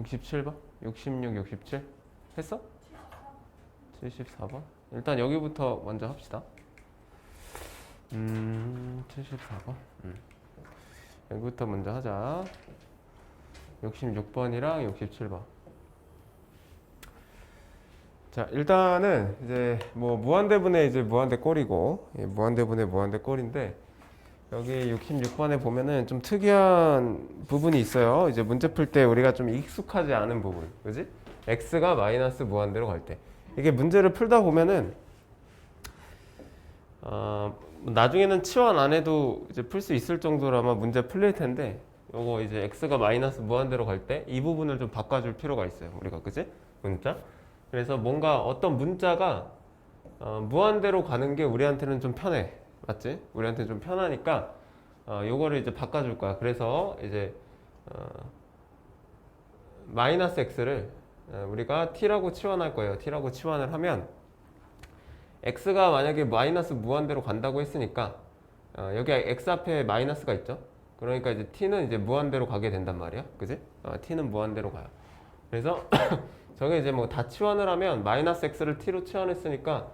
67번? 66, 67? 했어? 74번? 일단 여기부터 먼저 합시다. 74번. 여기부터 먼저 하자. 66번이랑 67번. 자, 일단은 이제 뭐 무한대분의 이제 무한대꼴이고, 무한대분의 무한대꼴인데, 여기 66번에 보면은 좀 특이한 부분이 있어요. 이제 문제 풀 때 우리가 좀 익숙하지 않은 부분. 그지? x가 마이너스 무한대로 갈 때. 이게 문제를 풀다 보면은, 나중에는 치환 안 해도 이제 풀 수 있을 정도로 아마 문제 풀릴 텐데, 요거 이제 x가 마이너스 무한대로 갈 때 이 부분을 좀 바꿔줄 필요가 있어요. 우리가. 그지? 문자. 그래서 뭔가 어떤 문자가 무한대로 가는 게 우리한테는 좀 편해. 맞지? 우리한테 좀 편하니까 요거를 이제 바꿔줄 거야. 그래서 이제 마이너스 x를 우리가 t라고 치환할 거예요. t라고 치환을 하면 x가 만약에 마이너스 무한대로 간다고 했으니까 여기 x 앞에 마이너스가 있죠. 그러니까 이제 t는 이제 무한대로 가게 된단 말이야. 그지? t는 무한대로 가요. 그래서 저게 이제 뭐 다 치환을 하면 마이너스 x를 t로 치환했으니까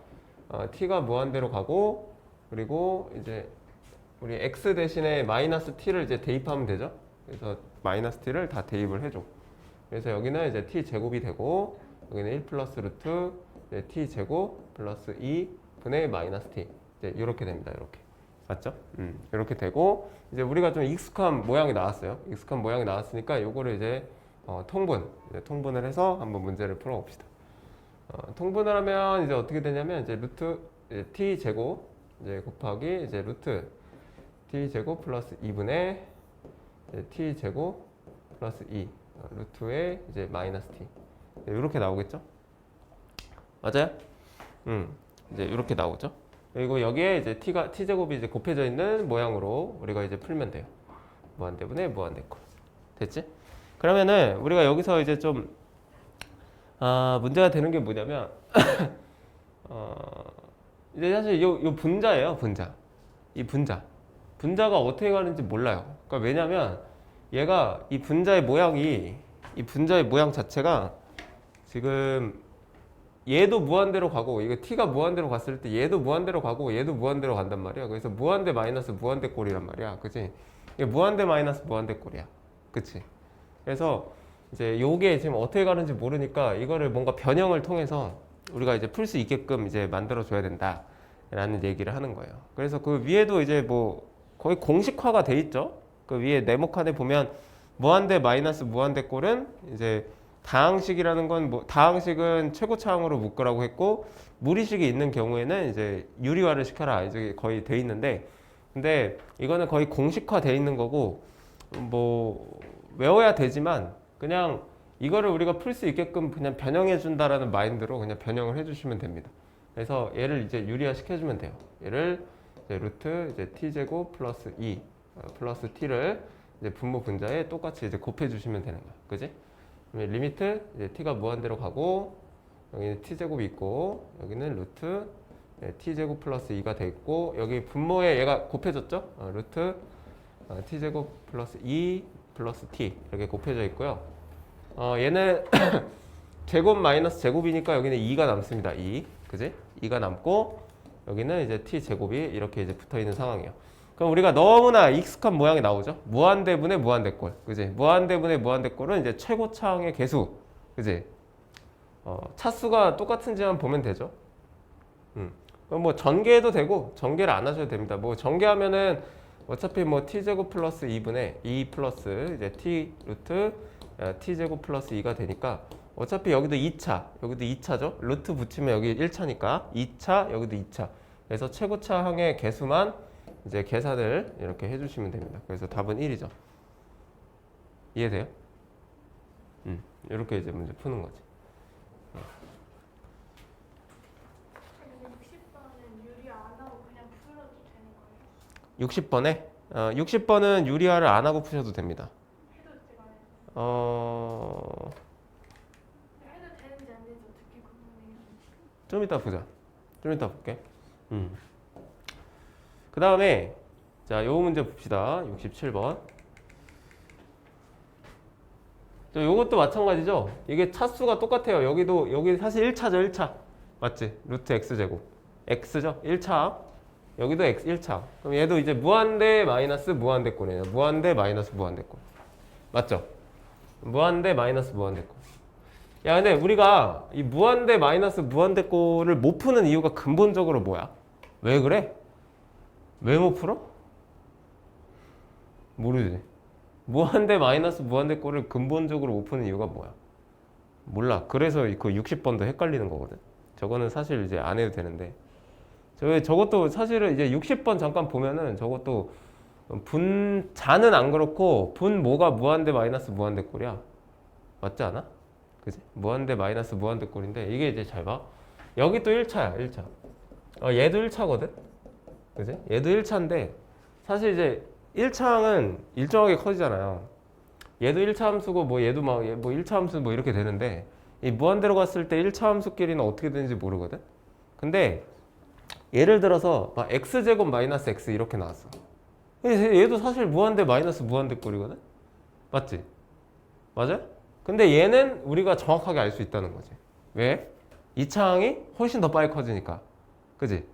t가 무한대로 가고, 그리고 이제 우리 x 대신에 마이너스 t를 이제 대입하면 되죠. 그래서 마이너스 t를 다 대입을 해줘. 그래서 여기는 이제 t 제곱이 되고, 여기는 1 플러스 루트 t 제곱 플러스 2 분의 마이너스 t. 이제 이렇게 됩니다. 이렇게. 맞죠? 이렇게 되고, 이제 우리가 좀 익숙한 모양이 나왔어요. 익숙한 모양이 나왔으니까 요거를 이제 통분을 해서 한번 문제를 풀어봅시다. 통분을 하면 이제 어떻게 되냐면 이제 루트 t 제곱 이제 곱하기 이제 루트 t 제곱 플러스 2분의 t 제곱 플러스 2 루트에 이제 마이너스 t 이렇게 나오겠죠? 맞아요? 이제 이렇게 나오죠. 그리고 여기에 이제 t 제곱이 이제 곱해져 있는 모양으로 우리가 이제 풀면 돼요. 무한대분의 무한대꼴. 됐지? 그러면은 우리가 여기서 이제 좀 문제가 되는 게 뭐냐면 이제 사실 요 분자예요. 분자. 이 분자가 어떻게 가는지 몰라요. 그러니까 왜냐면 얘가 이 분자의 모양 자체가 지금 얘도 무한대로 가고, 이거 t가 무한대로 갔을 때 얘도 무한대로 가고 얘도 무한대로 간단 말이야. 그래서 무한대 마이너스 무한대 꼴이란 말이야. 그치? 이게 무한대 마이너스 무한대 꼴이야. 그치? 그래서 이제 요게 지금 어떻게 가는지 모르니까 이거를 뭔가 변형을 통해서 우리가 이제 풀 수 있게끔 이제 만들어 줘야 된다 라는 얘기를 하는 거예요. 그래서 그 위에도 이제 뭐 거의 공식화가 돼 있죠. 그 위에 네모칸에 보면 무한대 마이너스 무한대 꼴은 이제 다항식이라는 건 뭐 다항식은 최고차항으로 묶으라고 했고, 무리식이 있는 경우에는 이제 유리화를 시켜라 이제 거의 돼 있는데, 근데 이거는 거의 공식화 돼 있는 거고 뭐 외워야 되지만 그냥 이거를 우리가 풀 수 있게끔 그냥 변형해 준다라는 마인드로 그냥 변형을 해 주시면 됩니다. 그래서 얘를 이제 유리화 시켜주면 돼요. 얘를 이제 루트 이제 t 제곱 플러스 2 플러스 t를 이제 분모 분자에 똑같이 이제 곱해 주시면 되는 거야. 그지? 리미트 이제 t가 무한대로 가고, 여기는 t 제곱이 있고, 여기는 루트 t 제곱 플러스 2가 돼 있고, 여기 분모에 얘가 곱해졌죠? 루트 t 제곱 플러스 2 플러스 t 이렇게 곱해져 있고요. 얘는 제곱 마이너스 제곱이니까 여기는 2가 남습니다. 2, 그지? 2가 남고, 여기는 이제 t 제곱이 이렇게 이제 붙어 있는 상황이에요. 그럼 우리가 너무나 익숙한 모양이 나오죠? 무한대분의 무한대꼴, 그지? 무한대분의 무한대꼴은 이제 최고차항의 개수, 그지? 차수가 똑같은지만 보면 되죠. 그럼 뭐 전개해도 되고 전개를 안 하셔도 됩니다. 뭐 전개하면은 어차피 뭐 t 제곱 플러스 2분의 2 플러스 이제 t 루트 t 제곱 플러스 2가 되니까 어차피 여기도 2차, 여기도 2차죠. 루트 붙이면 여기 1차니까 2차, 여기도 2차. 그래서 최고차항의 개수만 이제 계산을 이렇게 해주시면 됩니다. 그래서 답은 1이죠. 이해돼요? 이렇게 이제 문제 푸는 거지. 60번은 유리 안 하고 그냥 풀어도 되는 거예요? 60번에? 60번은 유리화를 안 하고 푸셔도 됩니다. 해도 제가 해도 되는지 안 되는지 어떻게 구분해요? 좀 이따 보자. 좀 이따 볼게. 그 다음에 자, 요 문제 봅시다. 67번. 요것도 마찬가지죠. 이게 차수가 똑같아요. 여기 사실 1차죠, 1차. 맞지? 루트 x제곱. x죠? 1차. 여기도 x 1차. 그럼 얘도 이제 무한대 마이너스 무한대꼴이에요. 무한대 마이너스 무한대꼴. 맞죠? 무한대 마이너스 무한대꼴. 야, 근데 우리가 이 무한대 마이너스 무한대꼴을 못 푸는 이유가 근본적으로 뭐야? 왜 그래? 왜 못 풀어? 모르지. 무한대 마이너스 무한대꼴을 근본적으로 못 푸는 이유가 뭐야? 몰라. 그래서 그 60번도 헷갈리는 거거든. 저거는 사실 이제 안 해도 되는데. 저것도 사실은 이제 60번 잠깐 보면은 저것도 분자는 안 그렇고 분모가 무한대 마이너스 무한대꼴이야. 맞지 않아? 그지? 무한대 마이너스 무한대꼴인데 이게 이제 잘 봐. 여기 또 1차야, 1차. 얘도 1차거든? 그지? 얘도 1차인데 사실 이제 1차항은 일정하게 커지잖아요. 얘도 1차 함수고 뭐 얘도 뭐 1차 함수 뭐 이렇게 되는데 이 무한대로 갔을 때 1차 함수끼리는 어떻게 되는지 모르거든? 근데 예를 들어서 막 x제곱 마이너스 x 이렇게 나왔어. 얘도 사실 무한대 마이너스 무한대꼴이거든? 맞지? 맞아? 근데 얘는 우리가 정확하게 알 수 있다는 거지. 왜? 2차항이 훨씬 더 빨리 커지니까. 그지?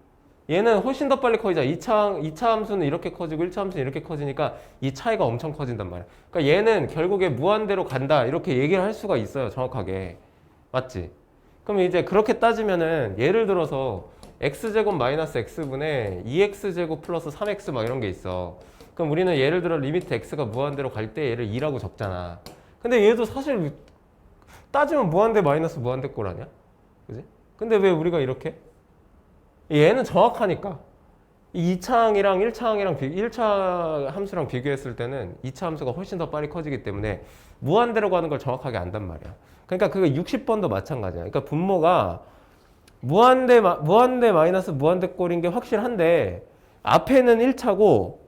얘는 훨씬 더 빨리 커지잖아. 2차 함수는 이렇게 커지고 1차 함수는 이렇게 커지니까 이 차이가 엄청 커진단 말이야. 그러니까 얘는 결국에 무한대로 간다. 이렇게 얘기를 할 수가 있어요. 정확하게. 맞지? 그럼 이제 그렇게 따지면은 예를 들어서 x제곱 마이너스 x분의 2x제곱 플러스 3x 막 이런 게 있어. 그럼 우리는 예를 들어 리미트 x가 무한대로 갈 때 얘를 2라고 적잖아. 근데 얘도 사실 따지면 무한대 마이너스 무한대꼴 아니야? 그지? 근데 왜 우리가 이렇게? 얘는 정확하니까. 이 2차항이랑 1차항이랑 1차 함수랑 비교했을 때는 2차 함수가 훨씬 더 빨리 커지기 때문에 무한대로 가는 걸 정확하게 안단 말이야. 그러니까 그게 60번도 마찬가지야. 그러니까 분모가 무한대 마이너스 무한대꼴인 게 확실한데 앞에는 1차고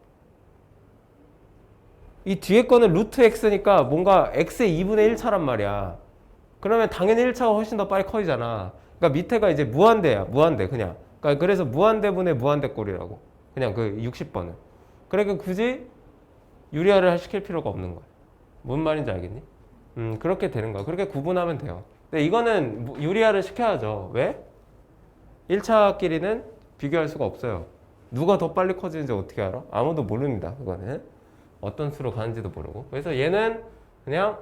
이 뒤에 거는 루트 x니까 뭔가 x의 2분의 1차란 말이야. 그러면 당연히 1차가 훨씬 더 빨리 커지잖아. 그러니까 밑에가 이제 무한대야. 무한대 그냥. 그러니까 그래서 무한대분의 무한대꼴이라고. 그냥 그 60번은. 그러니까 굳이 유리화를 시킬 필요가 없는 거야. 뭔 말인지 알겠니? 그렇게 되는 거야. 그렇게 구분하면 돼요. 근데 이거는 유리화를 시켜야죠. 왜? 1차끼리는 비교할 수가 없어요. 누가 더 빨리 커지는지 어떻게 알아? 아무도 모릅니다. 그거는. 어떤 수로 가는지도 모르고. 그래서 얘는 그냥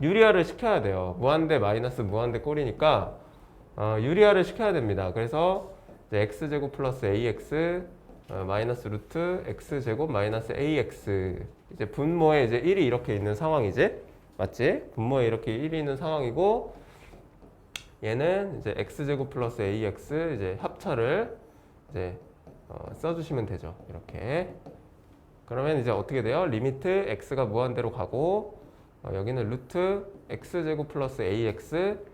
유리화를 시켜야 돼요. 무한대 마이너스 무한대 꼴이니까 유리화를 시켜야 됩니다. 그래서 이제 x제곱 플러스 ax 마이너스 루트 x제곱 마이너스 ax 이제 분모에 이제 1이 이렇게 있는 상황이지. 맞지? 분모에 이렇게 1이 있는 상황이고 얘는 이제 x제곱 플러스 ax 이제 합차를 이제 써주시면 되죠. 이렇게. 그러면 이제 어떻게 돼요? 리미트 x가 무한대로 가고 여기는 루트 x제곱 플러스 ax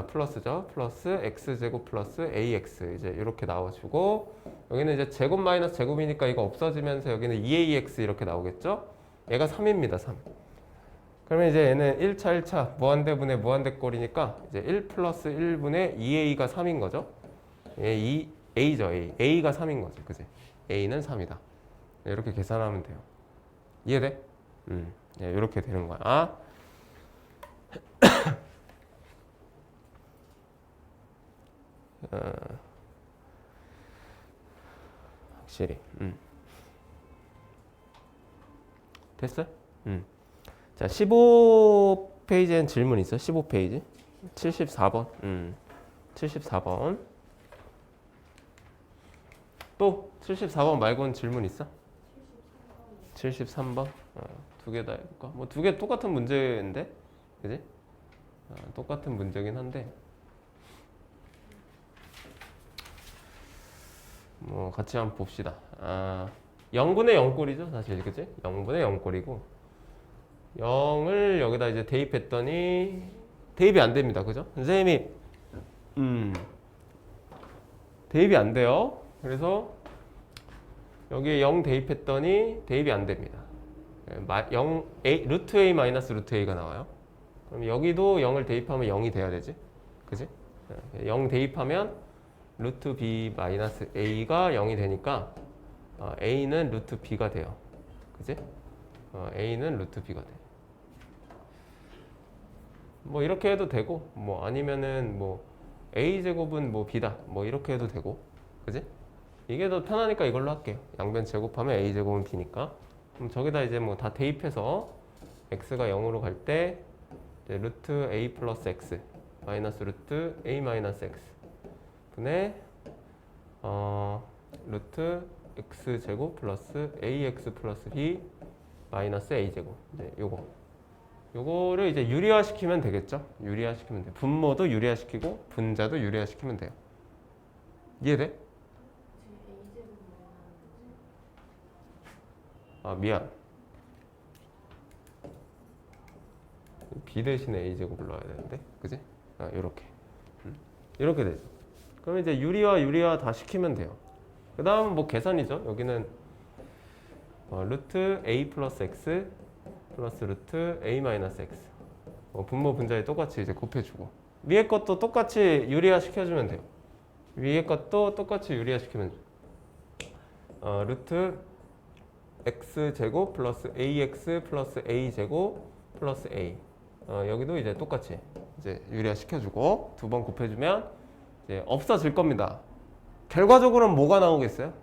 플러스죠. 플러스 x제곱 플러스 ax 이제 이렇게 나와주고 여기는 이제 제곱 마이너스 제곱이니까 이거 없어지면서 여기는 2ax 이렇게 나오겠죠? 얘가 3입니다. 3. 그러면 이제 얘는 1차 무한대분의 무한대꼴이니까 이제 1 플러스 1분의 2a가 3인 거죠. 얘 a죠. a가 3인 거죠. 그지? a는 3이다. 이렇게 계산하면 돼요. 이해돼? 예, 이렇게 되는 거야. 확실히. 됐어요? 자, 15페이지엔 질문 있어. 15페이지. 74번. 74번. 또 74번 말고는 질문 있어? 73번. 두 개 다 해볼까? 뭐 두 개 똑같은 문제인데, 그지? 똑같은 문제긴 한데, 뭐 같이 한번 봅시다. 0분의 0꼴이죠, 사실, 그지? 0분의 0꼴이고, 0을 여기다 이제 대입했더니 대입이 안 됩니다, 그죠? 선생님이 대입이 안 돼요. 그래서 여기에 0 대입했더니 대입이 안 됩니다. 루트 a 마이너스 루트 a가 나와요. 그럼 여기도 0을 대입하면 0이 돼야 되지, 그지? 0 대입하면 루트 b 마이너스 a가 0이 되니까 a는 루트 b가 돼요, 그지? a는 루트 b가 돼. 뭐 이렇게 해도 되고 뭐 아니면은 뭐 a제곱은 뭐 b다 뭐 이렇게 해도 되고 그지? 이게 더 편하니까 이걸로 할게요. 양변 제곱하면 a제곱은 b니까 그럼 저기다 이제 뭐 다 대입해서 x가 0으로 갈 때 루트 a 플러스 x 마이너스 루트 a 마이너스 x 분의 루트 x 제곱 플러스 ax 플러스 b 마이너스 a 제곱 이제 요거를 이제 유리화 시키면 되겠죠. 유리화 시키면 돼. 분모도 유리화 시키고 분자도 유리화 시키면 돼요. 이해돼? 아 미안. b 대신에 a 제곱을 넣어야 되는데, 그지? 아 이렇게 이렇게 되죠. 그럼 이제 유리화 다 시키면 돼요. 그 다음은 뭐 계산이죠. 여기는 루트 a 플러스 x 플러스 루트 a 마이너스 x 분모 분자에 똑같이 이제 곱해주고 위에 것도 똑같이 유리화 시켜주면 돼요. 위에 것도 똑같이 유리화 시키면 루트 x 제곱 플러스 ax 플러스 a 제곱 플러스 a 여기도 이제 똑같이 이제 유리화 시켜주고 두 번 곱해주면 이제 없어질 겁니다. 결과적으로는 뭐가 나오겠어요?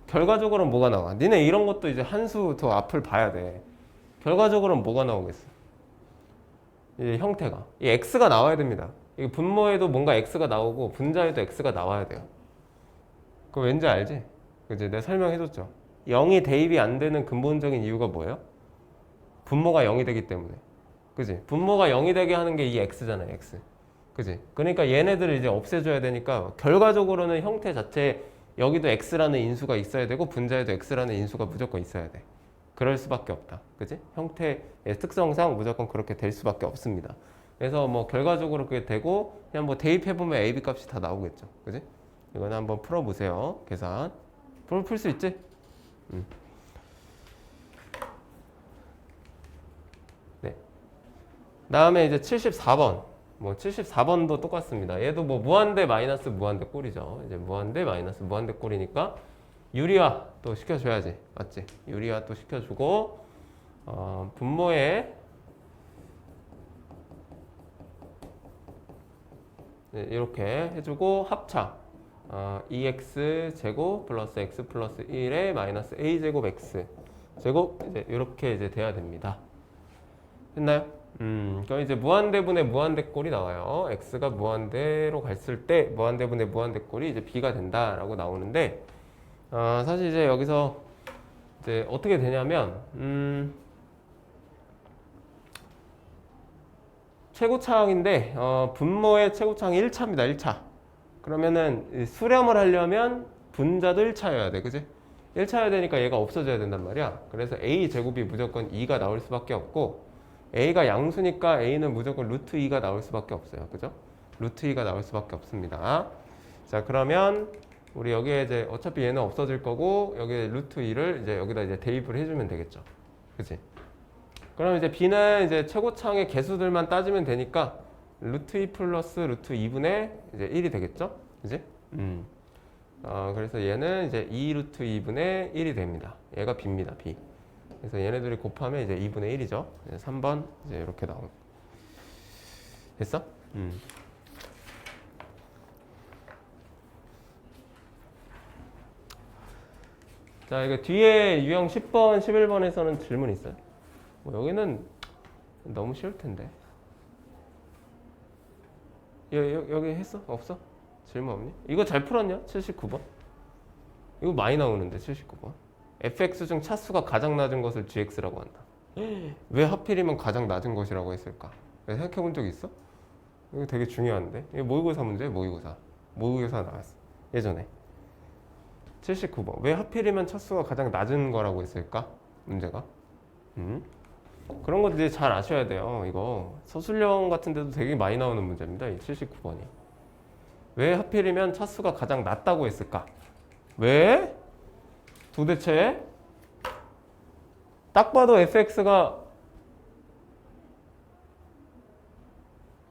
결과적으로는 뭐가 나와? 니네 이런 것도 이제 한 수 더 앞을 봐야 돼. 결과적으로는 뭐가 나오겠어? 이 형태가 이 x가 나와야 됩니다. 이 분모에도 뭔가 x가 나오고 분자에도 x가 나와야 돼요. 그거 왠지 알지? 그지? 내가 설명해줬죠. 0이 대입이 안 되는 근본적인 이유가 뭐예요? 분모가 0이 되기 때문에. 그지? 분모가 0이 되게 하는 게 이 x잖아요. x. 그지? 그러니까 얘네들을 이제 없애줘야 되니까 결과적으로는 형태 자체에 여기도 x라는 인수가 있어야 되고 분자에도 x라는 인수가 무조건 있어야 돼. 그럴 수밖에 없다. 그지? 형태의 특성상 무조건 그렇게 될 수밖에 없습니다. 그래서 뭐 결과적으로 그게 되고 그냥 뭐 대입해보면 a, b 값이 다 나오겠죠. 그지? 이거는 한번 풀어보세요. 계산. 풀 수 있지? 네. 다음에 이제 74번. 뭐 74번도 똑같습니다. 얘도 뭐 무한대 마이너스 무한대 꼴이죠. 이제 무한대 마이너스 무한대 꼴이니까 유리화 또 시켜줘야지. 맞지? 유리화 또 시켜주고 분모에 네, 이렇게 해주고 합차 2x 제곱 플러스 x 플러스 1에 마이너스 a 제곱 x 제곱 이제 이렇게 이제 돼야 됩니다. 됐나요? 그럼 이제 무한대분의 무한대꼴이 나와요. x가 무한대로 갔을 때 무한대분의 무한대꼴이 이제 b가 된다라고 나오는데 사실 이제 여기서 이제 어떻게 되냐면 최고차항인데 분모의 최고차항이 1차입니다. 1차. 그러면은 수렴을 하려면 분자도 1차여야 돼. 그지? 1차여야 되니까 얘가 없어져야 된단 말이야. 그래서 a 제곱이 무조건 2가 나올 수밖에 없고 a가 양수니까 a는 무조건 루트 2가 나올 수밖에 없어요. 그죠? 루트 2가 나올 수밖에 없습니다. 자, 그러면 우리 여기에 이제 어차피 얘는 없어질 거고 여기에 루트 2를 이제 여기다 이제 대입을 해주면 되겠죠. 그치? 그럼 이제 b는 이제 최고차항의 개수들만 따지면 되니까 루트 2 플러스 루트 2분의 이제 1이 되겠죠? 그지? 그래서 얘는 이제 2 루트 2분의 1이 됩니다. 얘가 b입니다. b. 그래서 얘네들이 곱하면 이제 2분의 1이죠. 3번 이제 이렇게 나온. 됐어? 자, 이거 뒤에 유형 10번, 11번에서는 질문 있어요? 뭐 여기는 너무 쉬울 텐데. 여기 했어? 없어? 질문 없니? 이거 잘 풀었냐? 79번? 이거 많이 나오는데 79번. fx 중 차수가 가장 낮은 것을 gx라고 한다. 왜 하필이면 가장 낮은 것이라고 했을까? 생각해 본 적 있어? 이거 되게 중요한데? 이거 모의고사 문제예요, 모의고사. 모의고사 나왔어. 예전에. 79번. 왜 하필이면 차수가 가장 낮은 거라고 했을까? 문제가. 그런 거 이제 잘 아셔야 돼요. 이거 서술형 같은 데도 되게 많이 나오는 문제입니다. 이 79번이. 왜 하필이면 차수가 가장 낮다고 했을까? 왜? 도대체 딱 봐도 fx가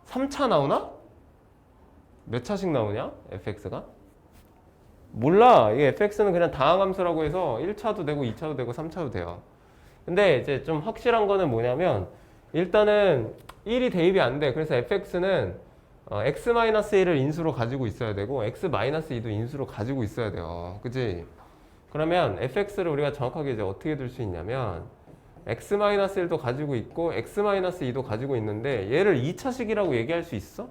3차 나오나? 몇 차씩 나오냐? fx가? 몰라. 이게 fx는 그냥 다항함수라고 해서 1차도 되고 2차도 되고 3차도 돼요. 근데 이제 좀 확실한 거는 뭐냐면 일단은 1이 대입이 안 돼. 그래서 fx는 x-1을 인수로 가지고 있어야 되고 x-2도 인수로 가지고 있어야 돼요. 그지? 그러면 fx를 우리가 정확하게 이제 어떻게 들 수 있냐면 x-1도 가지고 있고 x-2도 가지고 있는데 얘를 2차식이라고 얘기할 수 있어?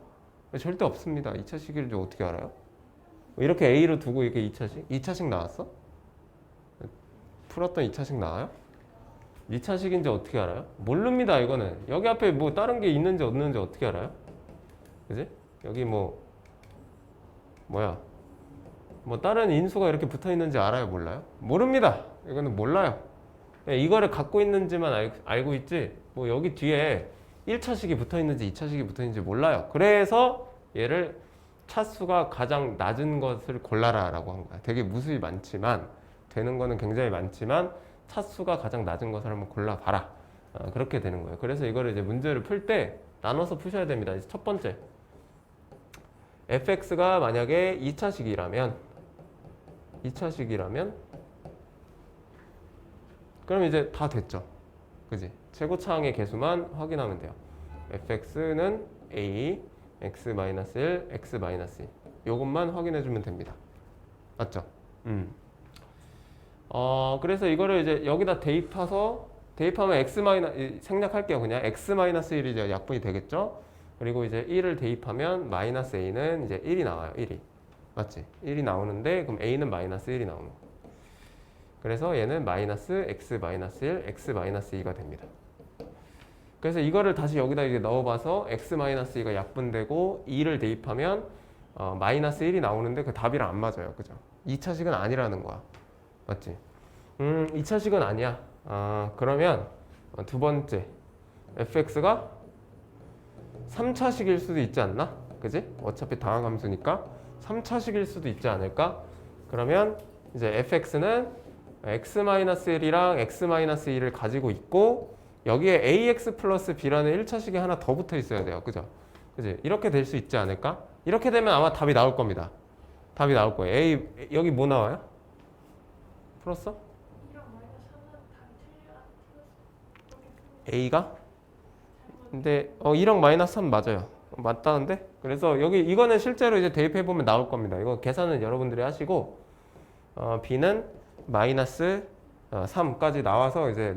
절대 없습니다. 2차식을 좀 어떻게 알아요? 이렇게 a로 두고 이게 2차식? 2차식 나왔어? 풀었던 2차식 나와요? 2차식인지 어떻게 알아요? 모릅니다. 이거는 여기 앞에 뭐 다른 게 있는지 없는지 어떻게 알아요? 그지? 여기 뭐 다른 인수가 이렇게 붙어 있는지 알아요? 몰라요? 모릅니다. 이거는 몰라요. 이거를 갖고 있는지만 알고 있지 뭐 여기 뒤에 1차식이 붙어 있는지 2차식이 붙어 있는지 몰라요. 그래서 얘를 차수가 가장 낮은 것을 골라라 라고 한 거야. 되게 무수히 많지만 되는 거는 굉장히 많지만 차수가 가장 낮은 것을 한번 골라봐라. 그렇게 되는 거예요. 그래서 이거를 이제 문제를 풀 때 나눠서 푸셔야 됩니다. 이제 첫 번째 fx가 만약에 2차식이라면 그럼 이제 다 됐죠. 그지? 최고차항의 개수만 확인하면 돼요. fx는 a, x-1, x-2 요것만 확인해주면 됩니다. 맞죠? 그래서 이거를 이제 여기다 대입하면 생략할게요. 그냥 x-1이 이제 약분이 되겠죠? 그리고 이제 1을 대입하면 마이너스 a는 이제 1이 나와요. 1이. 맞지? 1이 나오는데 그럼 a는 마이너스 1이 나오는 거. 그래서 얘는 마이너스 x-1, x-2가 됩니다. 그래서 이거를 다시 여기다 이제 넣어봐서 x-2가 약분되고 2를 대입하면 마이너스 1이 나오는데 그 답이랑 안 맞아요. 그죠? 2차식은 아니라는 거야. 맞지? 2차식은 아니야. 그러면 두 번째 fx가 3차식일 수도 있지 않나? 그지? 어차피 다항함수니까 3차식일 수도 있지 않을까? 그러면 이제 fx는 x-1이랑 x-2를 가지고 있고 여기에 ax 플러스 b라는 1차식이 하나 더 붙어 있어야 돼요. 그죠? 그지? 이렇게 될 수 있지 않을까? 이렇게 되면 아마 답이 나올 겁니다. 답이 나올 거예요. A 여기 뭐 나와요? 풀었어? A가? 근데 1억 마이너스 3 맞아요. 맞다는데? 그래서 여기 이거는 실제로 이제 대입해 보면 나올 겁니다. 이거 계산은 여러분들이 하시고 B는 마이너스 3까지 나와서 이제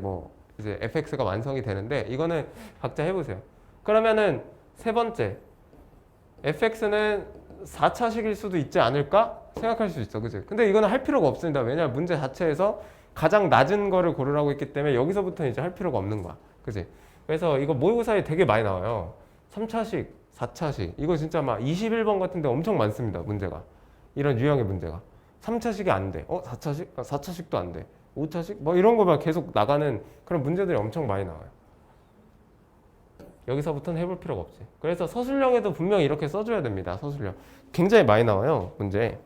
fx가 완성이 되는데 이거는 각자 해보세요. 그러면은 세 번째 fx는 4차식일 수도 있지 않을까 생각할 수 있어, 그치? 근데 이거는 할 필요가 없습니다. 왜냐면 문제 자체에서 가장 낮은 거를 고르라고 했기 때문에 여기서부터 이제 할 필요가 없는 거야, 그치? 그래서 이거 모의고사에 되게 많이 나와요. 3차식, 4차식 이거 진짜 막 21번 같은데 엄청 많습니다. 문제가 이런 유형의 문제가 3차식이 안 돼. 4차식? 4차식도 안 돼. 5차식? 뭐 이런 거만 계속 나가는 그런 문제들이 엄청 많이 나와요. 여기서부터는 해볼 필요가 없지. 그래서 서술형에도 분명히 이렇게 써줘야 됩니다. 서술형. 굉장히 많이 나와요. 문제.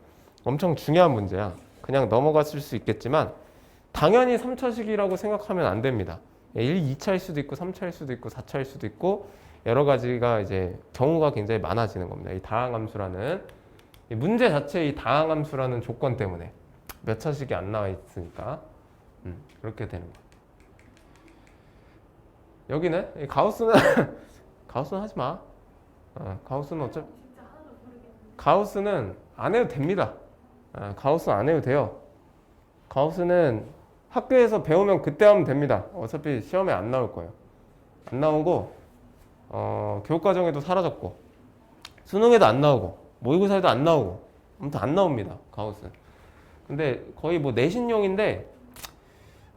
엄청 중요한 문제야. 그냥 넘어갔을 수 있겠지만 당연히 3차식이라고 생각하면 안 됩니다. 2차일 수도 있고 3차일 수도 있고 4차일 수도 있고 여러 가지가 이제 경우가 굉장히 많아지는 겁니다. 이 다항함수라는 이 문제 자체의 이 다항함수라는 조건 때문에 몇 차식이 안 나와 있으니까 그렇게 되는 거예요. 여기는 이 가우스는 가우스는 하지 마. 가우스는 어차피 가우스는 안 해도 됩니다. 가우스는 안 해도 돼요. 가우스는 학교에서 배우면 그때 하면 됩니다. 어차피 시험에 안 나올 거예요. 안 나오고 교육과정에도 사라졌고 수능에도 안 나오고 모의고사에도 안 나오고 아무튼 안 나옵니다. 가우스는. 근데 거의 뭐 내신용인데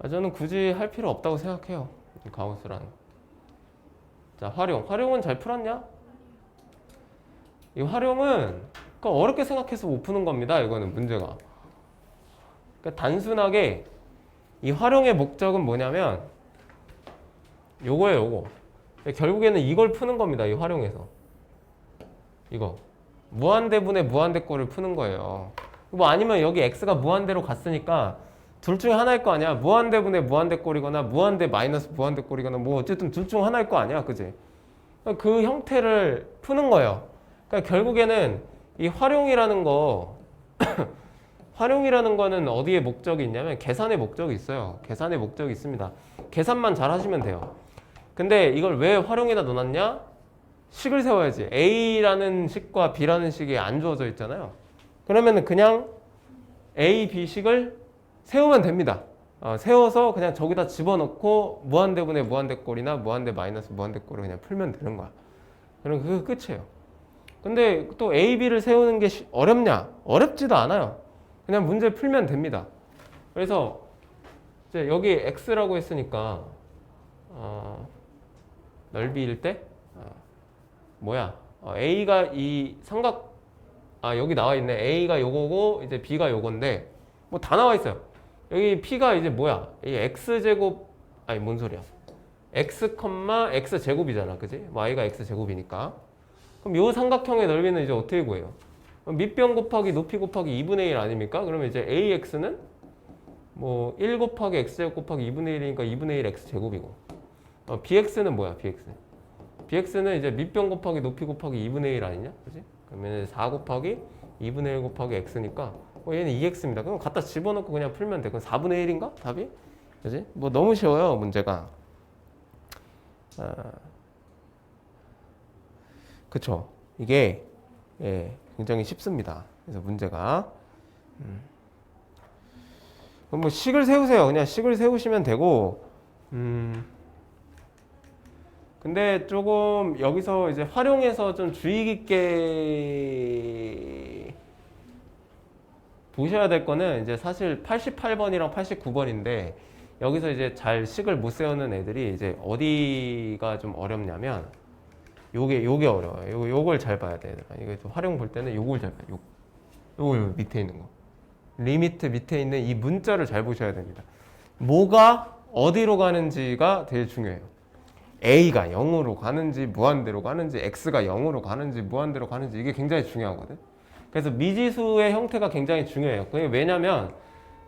저는 굳이 할 필요 없다고 생각해요. 가우스라는. 자, 활용은 잘 풀었냐? 이 활용은 어렵게 생각해서 못 푸는 겁니다. 이거는 문제가. 그러니까 단순하게 이 활용의 목적은 뭐냐면 요거예요, 요거. 결국에는 이걸 푸는 겁니다. 이 활용에서. 이거. 무한대분의 무한대꼴을 푸는 거예요. 뭐 아니면 여기 x가 무한대로 갔으니까 둘 중에 하나일 거 아니야. 무한대분의 무한대꼴이거나 무한대 마이너스 무한대꼴이거나 뭐 어쨌든 둘 중 하나일 거 아니야. 그지? 그 형태를 푸는 거예요. 그러니까 결국에는 이 활용이라는 거 활용이라는 거는 어디에 목적이 있냐면 계산의 목적이 있어요. 계산의 목적이 있습니다. 계산만 잘 하시면 돼요. 근데 이걸 왜 활용에다 넣어놨냐? 식을 세워야지. A라는 식과 B라는 식이 안 주어져 있잖아요. 그러면 그냥 A, B 식을 세우면 됩니다. 세워서 그냥 저기다 집어넣고 무한대분의 무한대꼴이나 무한대 마이너스 무한대꼴을 그냥 풀면 되는 거야. 그럼 그게 끝이에요. 근데 또 A, B를 세우는 게 어렵냐? 어렵지도 않아요. 그냥 문제 풀면 됩니다. 그래서 이제 여기 X라고 했으니까 넓이일 때 뭐야? A가 이 삼각 여기 나와 있네. A가 요거고 이제 B가 요건데 뭐 다 나와 있어요. 여기 P가 이제 뭐야? 이 X제곱 아니 뭔 소리야? X, X제곱이잖아. 그지? Y가 X제곱이니까. 그럼 요 삼각형의 넓이는 이제 어떻게 구해요? 밑변 곱하기 높이 곱하기 2분의 1 아닙니까? 그러면 이제 AX는 뭐 1 곱하기 X제곱 곱하기 2분의 1이니까 2분의 1 X제곱이고 BX는 뭐야? BX는 이제 밑변 곱하기 높이 곱하기 2분의 1 아니냐? 그지? 그러면 4 곱하기 2분의 1 곱하기 X니까 얘는 2X입니다. 그럼 갖다 집어넣고 그냥 풀면 돼. 그럼 4분의 1인가? 답이? 그지? 뭐 너무 쉬워요, 문제가. 그쵸? 이게 굉장히 쉽습니다. 그래서 문제가 그럼 뭐 식을 세우세요. 그냥 식을 세우시면 되고 근데 조금 여기서 이제 활용해서 좀 주의 깊게 보셔야 될 거는 이제 사실 88번이랑 89번인데 여기서 이제 잘 식을 못 세우는 애들이 이제 어디가 좀 어렵냐면 요게 어려워요. 요걸 잘 봐야 돼. 이거 좀 활용 볼 때는 요걸 잘 봐요. 요거 밑에 있는 거. 리미트 밑에 있는 이 문자를 잘 보셔야 됩니다. 뭐가 어디로 가는지가 되게 중요해요. A가 0으로 가는지 무한대로 가는지 X가 0으로 가는지 무한대로 가는지 이게 굉장히 중요하거든. 그래서 미지수의 형태가 굉장히 중요해요. 그게 왜냐면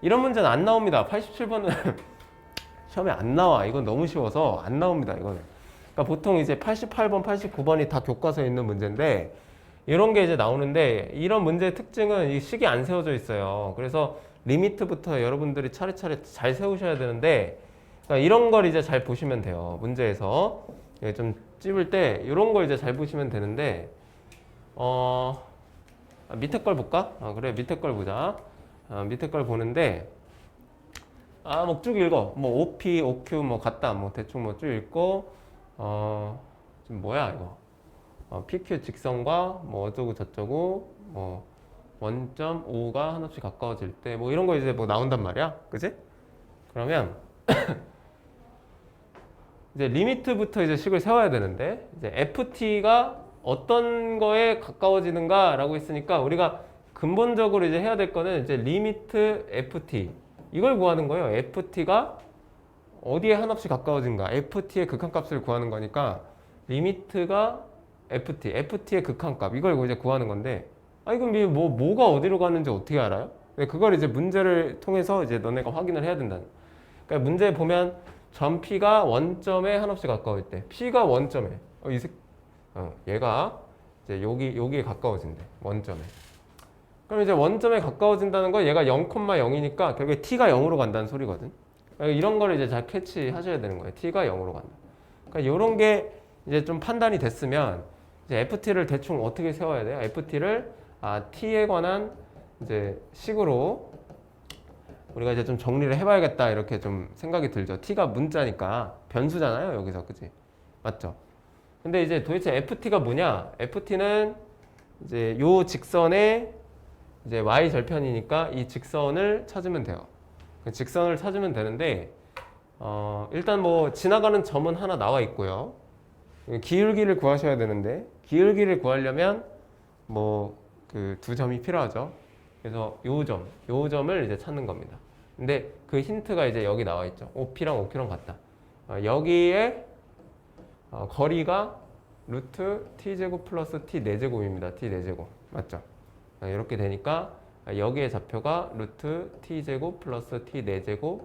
이런 문제는 안 나옵니다. 87번은 시험에 안 나와. 이건 너무 쉬워서 안 나옵니다. 이거는. 그러니까 보통 이제 88번, 89번이 다 교과서에 있는 문제인데 이런 게 이제 나오는데 이런 문제의 특징은 이 식이 안 세워져 있어요. 그래서 리미트부터 여러분들이 차례차례 잘 세우셔야 되는데 그러니까 이런 걸 이제 잘 보시면 돼요. 문제에서 좀 찝을 때 이런 걸 이제 잘 보시면 되는데 밑에 걸 볼까? 그래 밑에 걸 보자. 밑에 걸 보는데 뭐 쭉 읽어. 뭐 OP, OQ 뭐 같다. 뭐 대충 뭐 쭉 읽고 지금 뭐야 이거? PQ 직선과 뭐 어쩌고 저쩌고 뭐 원점 5가 한없이 가까워질 때 뭐 이런 거 이제 뭐 나온단 말이야. 그지? 그러면 이제 리미트부터 이제 식을 세워야 되는데 이제 FT가 어떤 거에 가까워지는가라고 했으니까 우리가 근본적으로 이제 해야 될 거는 이제 리미트 FT 이걸 구하는 거예요. FT가 어디에 한없이 가까워진가? FT의 극한값을 구하는 거니까 리미트가 FT의 극한값 이걸 이제 구하는 건데 그럼 뭐가 어디로 가는지 어떻게 알아요? 그걸 이제 문제를 통해서 이제 너네가 확인을 해야 된다는. 그러니까 문제 보면 점 P가 원점에 한없이 가까울 때 P가 원점에 얘가 이제 여기에 가까워진대. 원점에. 그럼 이제 원점에 가까워진다는 건 얘가 0,0이니까 결국에 T가 0으로 간다는 소리거든. 이런 거를 이제 잘 캐치하셔야 되는 거예요. T가 0으로 간다. 그러니까 이런 게 이제 좀 판단이 됐으면 이제 FT를 대충 어떻게 세워야 돼요? FT를 T에 관한 이제 식으로 우리가 이제 좀 정리를 해봐야겠다 이렇게 좀 생각이 들죠. T가 문자니까 변수잖아요. 여기서 그치? 맞죠? 근데 이제 도대체 FT가 뭐냐? FT는 이제 요 직선의 이제 y 절편이니까 이 직선을 찾으면 돼요. 그 직선을 찾으면 되는데 일단 뭐 지나가는 점은 하나 나와 있고요. 기울기를 구하셔야 되는데 기울기를 구하려면 뭐 그 두 점이 필요하죠. 그래서 요 점을 이제 찾는 겁니다. 근데 그 힌트가 이제 여기 나와 있죠. OP랑 OQ랑 같다. 여기에 거리가 루트 t제곱 플러스 t 4제곱입니다. t 4제곱 맞죠? 이렇게 되니까 여기에 좌표가 루트 t제곱 플러스 t 4제곱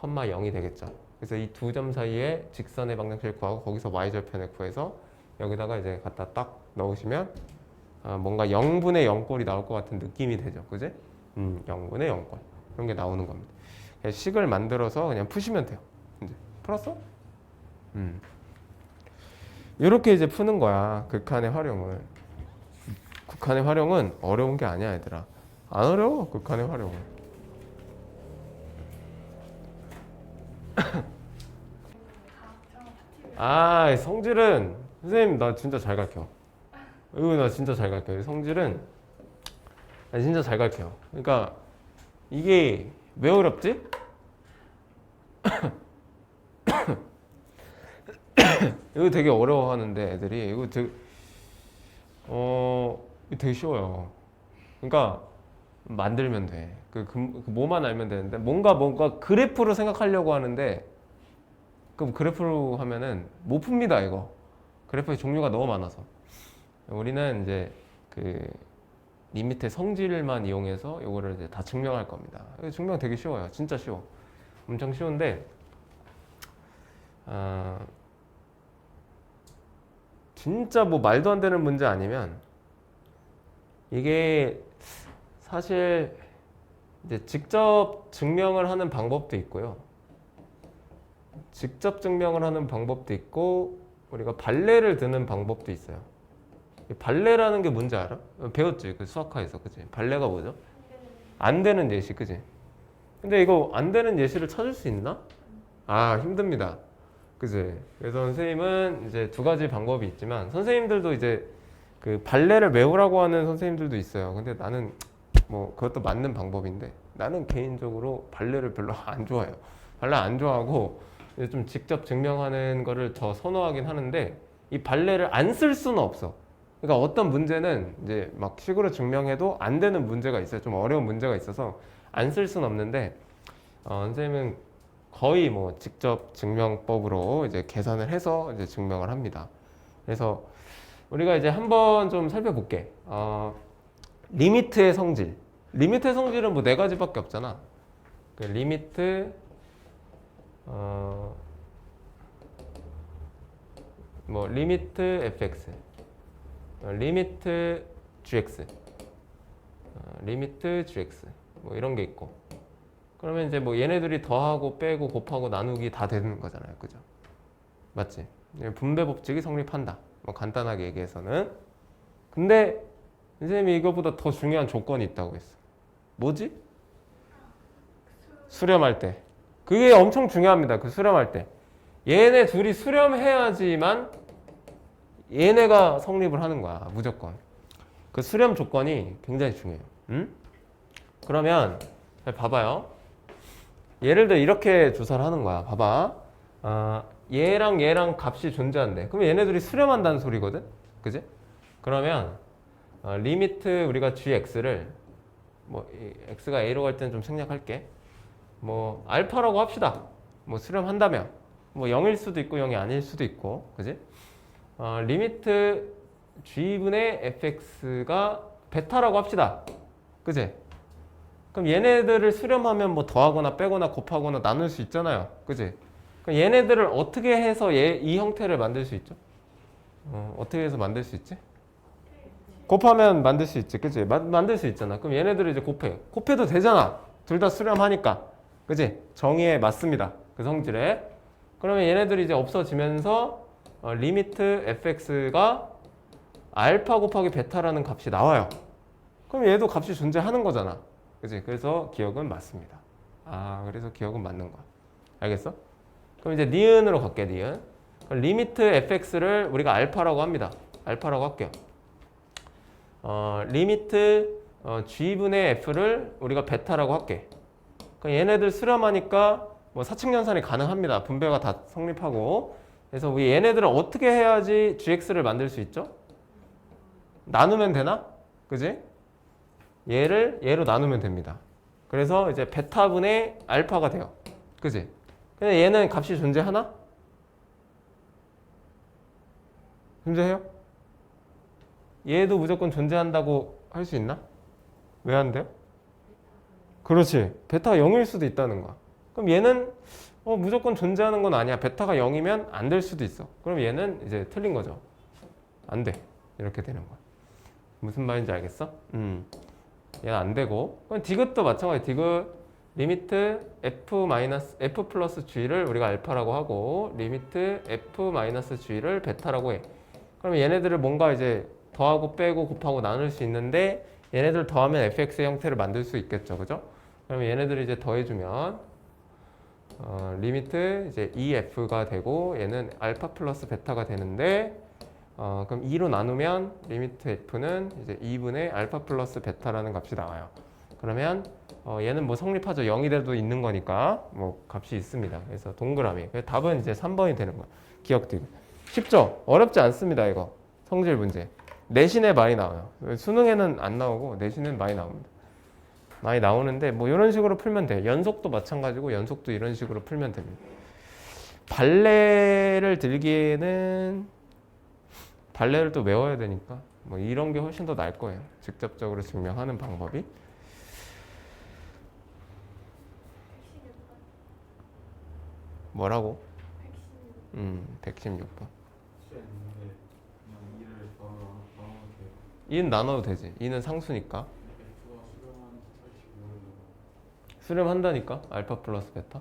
0이 되겠죠. 그래서 이 두 점 사이에 직선의 방정식을 구하고 거기서 y절편을 구해서 여기다가 이제 갖다 딱 넣으시면 뭔가 0분의 0꼴이 나올 것 같은 느낌이 되죠. 그지? 0분의 0권 이런 게 나오는 겁니다. 그냥 식을 만들어서 그냥 푸시면 돼요. 이제 풀었어? 이렇게 이제 푸는 거야. 극한의 활용을. 극한의 활용은 어려운 게 아니야, 얘들아. 안 어려워, 극한의 활용은. 아, 성질은 선생님 나 진짜 잘 가르쳐. 이거 나 진짜 잘 가르쳐. 성질은 나 진짜 잘 가르쳐. 그러니까 이게 왜 어렵지? 이거 되게 어려워하는데 애들이 이거 되게 쉬워요. 그러니까 만들면 돼. 그 뭐만 알면 되는데 뭔가 그래프로 생각하려고 하는데 그럼 그래프로 하면은 못 풉니다 이거. 그래프의 종류가 너무 많아서 우리는 이제 그 리미트의 성질만 이용해서 이거를 이제 다 증명할 겁니다. 증명 되게 쉬워요. 진짜 쉬워. 엄청 쉬운데 진짜 뭐 말도 안 되는 문제 아니면 이게 사실 이제 직접 증명을 하는 방법도 있고요. 직접 증명을 하는 방법도 있고 우리가 발레를 드는 방법도 있어요. 발레라는 게 뭔지 알아? 배웠지? 그 수학화에서, 그치? 발레가 뭐죠? 안 되는 예시, 그치? 근데 이거 안 되는 예시를 찾을 수 있나? 아, 힘듭니다. 그치? 그래서 선생님은 이제 두 가지 방법이 있지만 선생님들도 이제 그 발레를 외우라고 하는 선생님들도 있어요. 근데 나는 뭐 그것도 맞는 방법인데 나는 개인적으로 발레를 별로 안 좋아해요. 발레 안 좋아하고 좀 직접 증명하는 거를 더 선호하긴 하는데 이 발레를 안 쓸 수는 없어. 그러니까 어떤 문제는 이제 막 식으로 증명해도 안 되는 문제가 있어요. 좀 어려운 문제가 있어서 안 쓸 수는 없는데 선생님은 거의 뭐 직접 증명법으로 이제 계산을 해서 이제 증명을 합니다. 그래서 우리가 이제 한번 좀 살펴볼게. 리미트의 성질. 리미트의 성질은 뭐 네 가지밖에 없잖아. 그 리미트 뭐 리미트 fx, 리미트 gx, 리미트 gx 뭐 이런 게 있고. 그러면 이제 뭐 얘네들이 더하고 빼고 곱하고 나누기 다 되는 거잖아요, 그죠? 맞지? 분배 법칙이 성립한다. 뭐 간단하게 얘기해서는. 근데 선생님이 이거보다 더 중요한 조건이 있다고 했어. 뭐지? 수렴할 때. 그게 엄청 중요합니다. 그 수렴할 때. 얘네 둘이 수렴해야지만 얘네가 성립을 하는 거야. 무조건. 그 수렴 조건이 굉장히 중요해요. 그러면 잘 봐봐요. 예를 들어 이렇게 조사를 하는 거야. 봐봐. 얘랑 얘랑 값이 존재한대. 그럼 얘네들이 수렴한다는 소리거든? 그지? 그러면 리미트 우리가 gx를 뭐 x가 a로 갈 때는 좀 생략할게. 뭐 알파라고 합시다. 뭐 수렴한다면 뭐 0일 수도 있고 0이 아닐 수도 있고, 그지? 리미트 g분의 fx가 베타라고 합시다. 그지? 그럼 얘네들을 수렴하면 뭐 더하거나 빼거나 곱하거나 나눌 수 있잖아요. 그지? 그럼 얘네들을 어떻게 해서 이 형태를 만들 수 있죠? 어떻게 해서 만들 수 있지? 곱하면 만들 수 있지. 그지? 만들 수 있잖아. 그럼 얘네들을 이제 곱해. 곱해도 되잖아. 둘 다 수렴하니까. 그지? 정의에 맞습니다. 그 성질에. 그러면 얘네들이 이제 없어지면서 리미트 fx가 알파 곱하기 베타라는 값이 나와요. 그럼 얘도 값이 존재하는 거잖아. 그지? 그래서 기억은 맞습니다. 그래서 기억은 맞는 거야. 알겠어? 그럼 이제 니은으로 갈게, 니은. 그럼 리미트 fx를 우리가 알파라고 합니다. 알파라고 할게요. 리미트 g분의 f를 우리가 베타라고 할게. 그럼 얘네들 수렴하니까 뭐 사칙연산이 가능합니다. 분배가 다 성립하고. 그래서 우리 얘네들을 어떻게 해야지 gx를 만들 수 있죠? 나누면 되나? 그지? 얘로 나누면 됩니다. 그래서 이제 베타분의 알파가 돼요. 그지? 근데 얘는 값이 존재하나? 존재해요? 얘도 무조건 존재한다고 할 수 있나? 왜 안 돼요? 그렇지. 베타가 0일 수도 있다는 거야. 그럼 얘는 무조건 존재하는 건 아니야. 베타가 0이면 안 될 수도 있어. 그럼 얘는 이제 틀린 거죠. 안 돼. 이렇게 되는 거야. 무슨 말인지 알겠어? 얘는 안 되고. 그럼 디귿도 마찬가지. 디귿 리미트 f 플러스 g를 우리가 알파라고 하고 리미트 f g를 베타라고 해. 그럼 얘네들을 뭔가 이제 더하고 빼고 곱하고 나눌 수 있는데 얘네들 더하면 fx의 형태를 만들 수 있겠죠, 그죠? 그러면 얘네들을 이제 더해주면 리미트 이제 2f가 되고 얘는 알파 플러스 베타가 되는데 그럼 2로 나누면 리미트 f는 이제 2분의 알파 플러스 베타라는 값이 나와요. 그러면 얘는 뭐 성립하죠. 0이 돼도 있는 거니까 뭐 값이 있습니다. 그래서 동그라미. 그래서 답은 이제 3번이 되는 거예요. 기억되고. 쉽죠? 어렵지 않습니다. 이거 성질 문제. 내신에 많이 나와요. 수능에는 안 나오고 내신은 많이 나옵니다. 많이 나오는데 뭐 이런 식으로 풀면 돼요. 연속도 마찬가지고 연속도 이런 식으로 풀면 됩니다. 발레를 들기에는 발레를 또 외워야 되니까 뭐 이런 게 훨씬 더 나을 거예요. 직접적으로 증명하는 방법이. 116번. 뭐라고? 116. 116번. 있는데 그냥 2를 넣어도 돼요. 2는 나눠도 되지. 2는 상수니까. F가 수렴한 철칙 모르는 수렴한다니까. 알파 플러스 베타.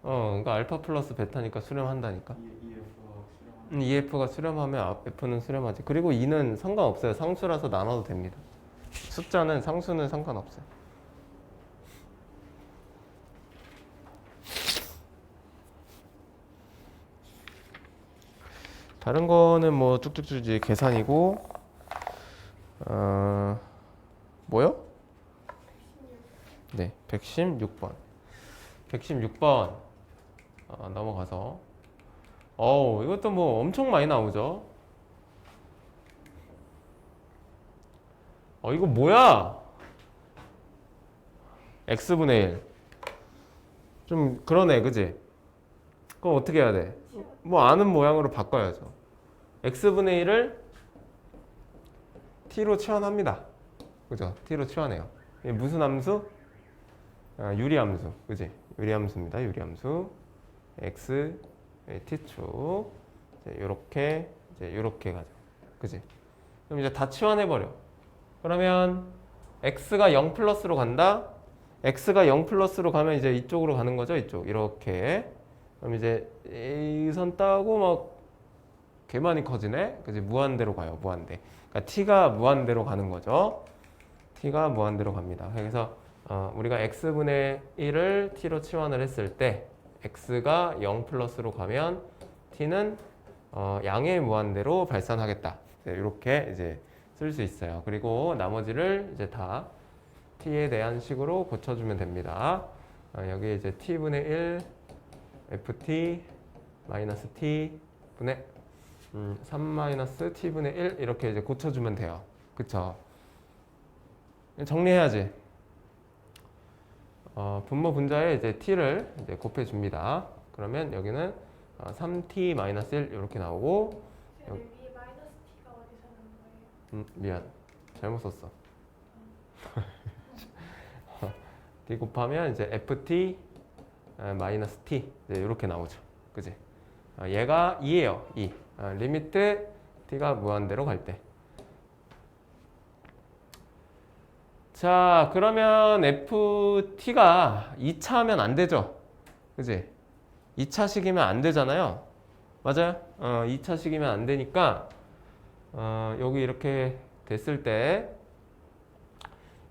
그 그러니까 알파 플러스 베타니까 수렴한다니까. EF가 수렴한 2F가 수렴하면 F는 수렴하지. 그리고 2는 상관없어요. 상수라서 나눠도 됩니다. 숫자는 상수는 상관없어요. 다른 거는 뭐 쭉쭉쭉 계산이고 뭐요? 116. 네, 116번. 116번 넘어가서 이것도 뭐 엄청 많이 나오죠. 이거 뭐야? x분의 1. 좀 그러네, 그지? 그럼 어떻게 해야 돼? 뭐 아는 모양으로 바꿔야죠. x분의 1을 t로 치환합니다. 그죠? t로 치환해요. 이게 무슨 함수? 유리함수, 그지? 유리함수입니다. 유리함수. x t축 이렇게 가죠. 그지? 그럼 이제 다 치환해 버려. 그러면 x가 0 플러스로 간다. x가 0 플러스로 가면 이제 이쪽으로 가는 거죠. 이쪽 이렇게. 그럼 이제 이 선 따고 막 개 많이 커지네. 그지? 무한대로 가요. 무한대. 그러니까 t가 무한대로 가는 거죠. t가 무한대로 갑니다. 그래서 우리가 x분의 1을 t로 치환을 했을 때 x가 0 플러스로 가면 t는 양의 무한대로 발산하겠다. 이렇게 이제 쓸 수 있어요. 그리고 나머지를 이제 다 t에 대한 식으로 고쳐주면 됩니다. 여기 이제 t분의 1 ft 마이너스 t 분의 3 마이너스 t분의 1 이렇게 이제 고쳐주면 돼요. 그쵸? 정리해야지. 분모 분자에 이제 t를 이제 곱해줍니다. 그러면 여기는 3t 마이너스 1 이렇게 나오고 근데 위에 마이너스 t가 어디서 난 거예요? 미안 잘못 썼어. t 곱하면 이제 ft 마이너스 t 이렇게 나오죠. 그지? 얘가 2예요. 2. 리미트 t가 무한대로 갈 때. 자, 그러면 ft가 2차 하면 안 되죠. 그지? 2차식이면 안 되잖아요. 맞아요? 2차식이면 안 되니까 여기 이렇게 됐을 때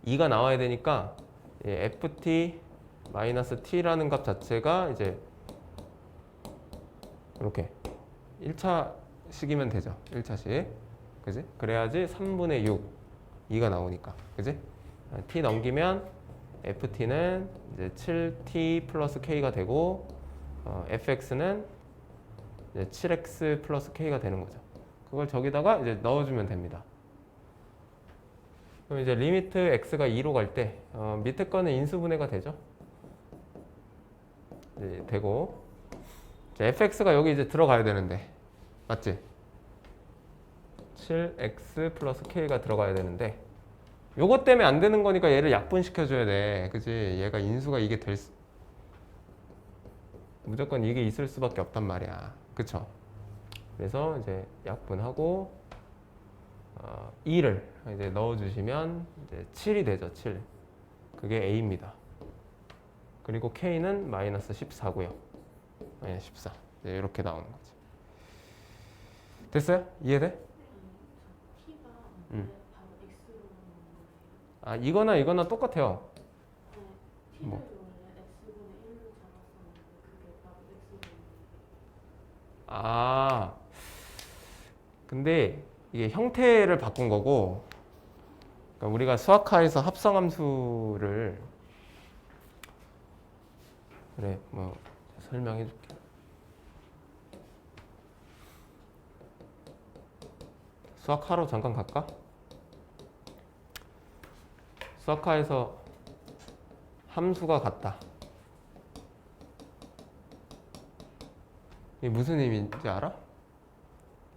2가 나와야 되니까 ft 마이너스 t라는 값 자체가 이제 이렇게 1차식이면 되죠. 1차식. 그지? 그래야지 3분의 6 2가 나오니까. 그지? t 넘기면 ft는 이제 7t 플러스 k가 되고 fx는 이제 7x 플러스 k가 되는 거죠. 그걸 저기다가 이제 넣어주면 됩니다. 그럼 이제 리미트 x가 2로 갈 때 밑에 거는 인수분해가 되죠. 이제 되고 이제 fx가 여기 이제 들어가야 되는데 맞지? 7x 플러스 k가 들어가야 되는데 요것 때문에 안 되는 거니까 얘를 약분시켜줘야 돼. 그지? 얘가 인수가 이게 무조건 이게 있을 수밖에 없단 말이야. 그쵸? 그래서 이제 약분하고 2를 이제 넣어주시면 이제 7이 되죠. 7. 그게 A입니다. 그리고 K는 마이너스 14고요. 마이너스 14. 이렇게 나오는 거지. 됐어요? 이해돼? T가 음. 바로 X로 나오는 거예요. 아, 이거나 똑같아요. T를 뭐. 원래 X분의 1로 잡았었는데 그게 바로 X로 나오는 거예요. 아, 근데 이게 형태를 바꾼 거고, 그러니까 우리가 수학하에서 합성함수를 그래 뭐 설명해 줄게. 수학하로 잠깐 갈까? 수학하에서 함수가 같다. 이게 무슨 의미인지 알아?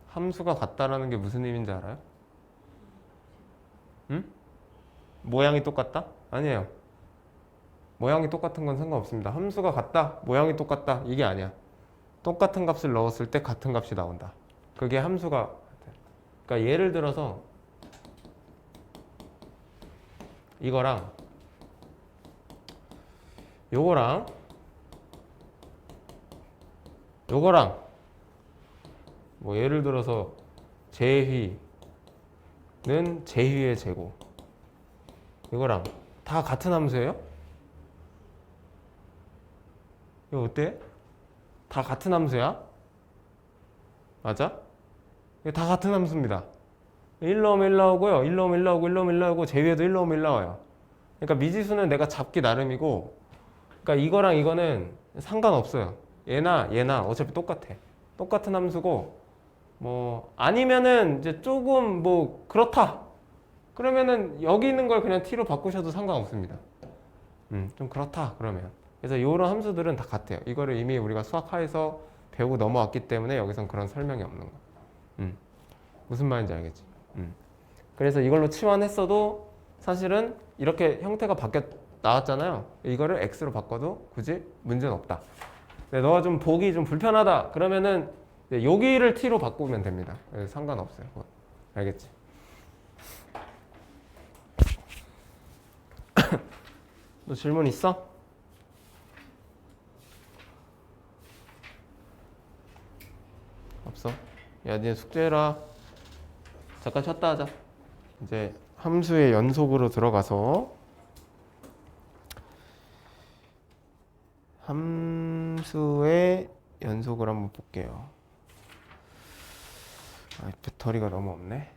함수가 같다라는 게 무슨 의미인지 알아요? 응? 모양이 똑같다? 아니에요. 모양이 똑같은 건 상관없습니다. 함수가 같다, 모양이 똑같다, 이게 아니야. 똑같은 값을 넣었을 때 같은 값이 나온다. 그게 함수가 같아요. 그러니까 예를 들어서 이거랑 요거랑 뭐 예를 들어서 제휘는 제휘의 제곱, 이거랑 다 같은 함수예요? 이거 어때? 다 같은 함수야? 맞아? 이거 다 같은 함수입니다. 1 넣으면 1 나오고요. 1 넣으면 1 나오고 1 넣으면 1 나오고 제위에도 1 넣으면 1 나와요. 그러니까 미지수는 내가 잡기 나름이고, 그러니까 이거랑 이거는 상관없어요. 얘나 어차피 똑같아. 똑같은 함수고, 뭐 아니면은 이제 조금 뭐 그렇다. 그러면은 여기 있는 걸 그냥 t로 바꾸셔도 상관없습니다. 좀 그렇다 그러면. 그래서 이런 함수들은 다 같아요. 이거를 이미 우리가 수학하에서 배우고 넘어왔기 때문에 여기선 그런 설명이 없는 거야. 무슨 말인지 알겠지? 그래서 이걸로 치환했어도 사실은 이렇게 형태가 바뀌어 나왔잖아요. 이거를 x로 바꿔도 굳이 문제는 없다. 근데 너가 좀 보기 좀 불편하다 그러면은 여기를 t로 바꾸면 됩니다. 상관없어요. 뭐. 알겠지? 너 질문 있어? 없어? 야, 니네 숙제해라. 잠깐 쉬었다 하자. 이제 함수의 연속으로 들어가서 함수의 연속을 한번 볼게요. 아, 배터리가 너무 없네.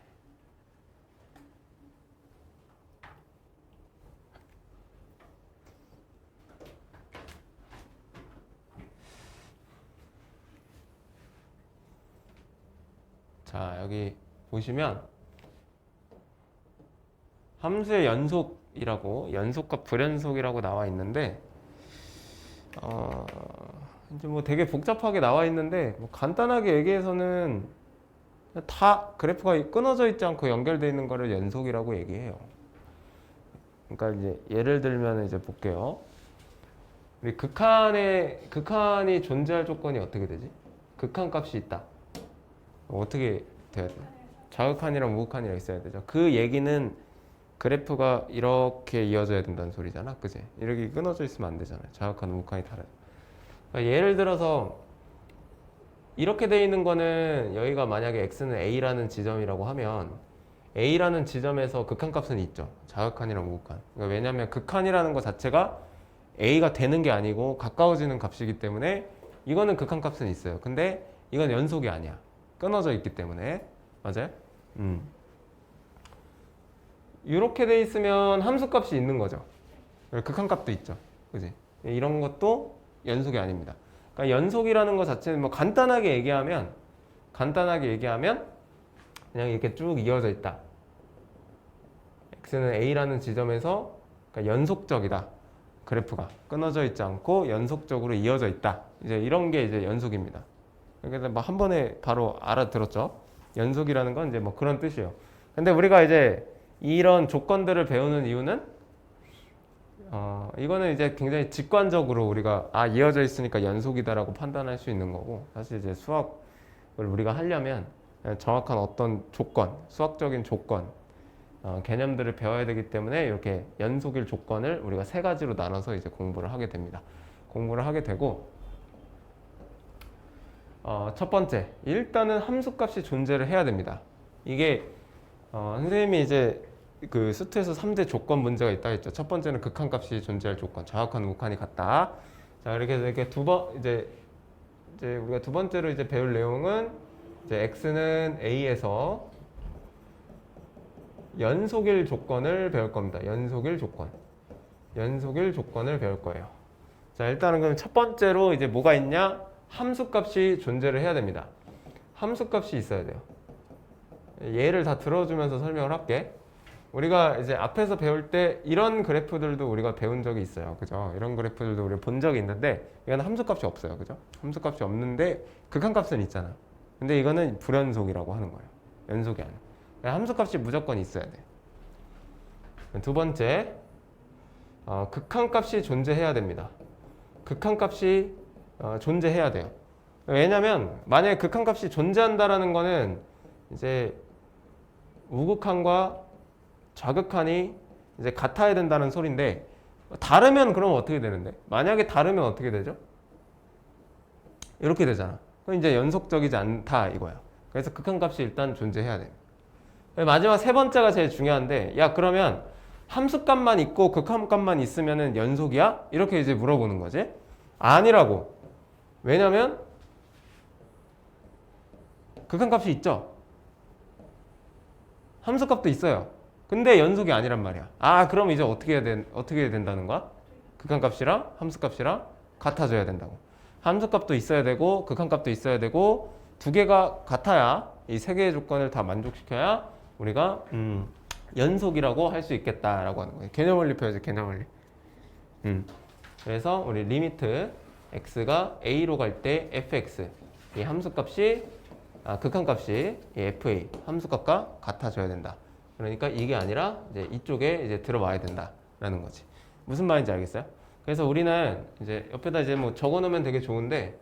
자, 여기 보시면 함수의 연속이라고, 연속과 불연속이라고 나와 있는데 이제 뭐 되게 복잡하게 나와 있는데 뭐 간단하게 얘기해서는 다 그래프가 끊어져 있지 않고 연결되어 있는 거를 연속이라고 얘기해요. 그러니까 이제 예를 들면 이제 볼게요. 우리 극한이 존재할 조건이 어떻게 되지? 극한 값이 있다. 어떻게 돼야 돼? 좌극한이랑 우극한이랑 있어야 되죠. 그 얘기는 그래프가 이렇게 이어져야 된다는 소리잖아, 그지? 이렇게 끊어져 있으면 안 되잖아요. 좌극한, 우극한이 다르다. 그러니까 예를 들어서 이렇게 돼 있는 거는 여기가 만약에 x는 a라는 지점이라고 하면 a라는 지점에서 극한값은 있죠. 좌극한이랑 우극한. 그러니까 왜냐하면 극한이라는 것 자체가 a가 되는 게 아니고 가까워지는 값이기 때문에 이거는 극한값은 있어요. 근데 이건 연속이 아니야. 끊어져 있기 때문에. 맞아요? 이렇게 돼 있으면 함수값이 있는 거죠. 극한값도 있죠. 그지? 이런 것도 연속이 아닙니다. 그러니까 연속이라는 것 자체는 뭐 간단하게 얘기하면 그냥 이렇게 쭉 이어져 있다. x는 a라는 지점에서 그러니까 연속적이다. 그래프가 끊어져 있지 않고 연속적으로 이어져 있다. 이제 이런 게 이제 연속입니다. 그래서 뭐 한 번에 바로 알아들었죠. 연속이라는 건 이제 뭐 그런 뜻이에요. 근데 우리가 이제 이런 조건들을 배우는 이유는 이거는 이제 굉장히 직관적으로 우리가 이어져 있으니까 연속이다라고 판단할 수 있는 거고, 사실 이제 수학을 우리가 하려면 정확한 어떤 조건, 수학적인 조건, 개념들을 배워야 되기 때문에 이렇게 연속일 조건을 우리가 세 가지로 나눠서 이제 공부를 하게 됩니다. 공부를 하게 되고 첫 번째, 일단은 함수값이 존재를 해야 됩니다. 이게 선생님이 이제 그 수트에서 3대 조건 문제가 있다 했죠. 첫 번째는 극한값이 존재할 조건, 좌극한 우극한이 같다. 자, 이렇게 이제 우리가 두 번째로 이제 배울 내용은 이제 x는 a에서 연속일 조건을 배울 겁니다. 연속일 조건을 배울 거예요. 자, 일단은 그럼 첫 번째로 이제 뭐가 있냐? 함수값이 존재를 해야 됩니다. 함수값이 있어야 돼요. 예를 다 들어주면서 설명을 할게. 우리가 이제 앞에서 배울 때 이런 그래프들도 우리가 배운 적이 있어요. 그죠? 이런 그래프들도 우리가 본 적이 있는데 이거는 함수값이 없어요. 그죠? 함수값이 없는데 극한값은 있잖아. 근데 이거는 불연속이라고 하는 거예요. 연속이 아니야. 함수값이 무조건 있어야 돼. 두 번째, 극한값이 존재해야 됩니다. 극한값이 존재해야 돼요. 왜냐면 만약에 극한값이 존재한다라는 거는 이제 우극한과 좌극한이 이제 같아야 된다는 소리인데 다르면 그럼 어떻게 되는데? 만약에 다르면 어떻게 되죠? 이렇게 되잖아. 그럼 이제 연속적이지 않다 이거야. 그래서 극한값이 일단 존재해야 돼요. 마지막 세 번째가 제일 중요한데, 야 그러면 함수값만 있고 극한값만 있으면은 연속이야? 이렇게 이제 물어보는 거지. 아니라고. 왜냐면 극한값이 있죠. 함수값도 있어요. 근데 연속이 아니란 말이야. 그럼 이제 어떻게 해야 된다는 거야? 극한값이랑 함수값이랑 같아져야 된다고. 함수값도 있어야 되고 극한값도 있어야 되고 두 개가 같아야 이 세 개의 조건을 다 만족시켜야 우리가 연속이라고 할 수 있겠다라고 하는 거예요. 개념 원리 펴야지, 개념 원리. 그래서 우리 리미트 x가 a로 갈 때 fx 이 함수값이 극한값이 이 fa 함수값과 같아져야 된다. 그러니까 이게 아니라 이제 이쪽에 이제 들어와야 된다라는 거지. 무슨 말인지 알겠어요? 그래서 우리는 이제 옆에다 이제 뭐 적어놓으면 되게 좋은데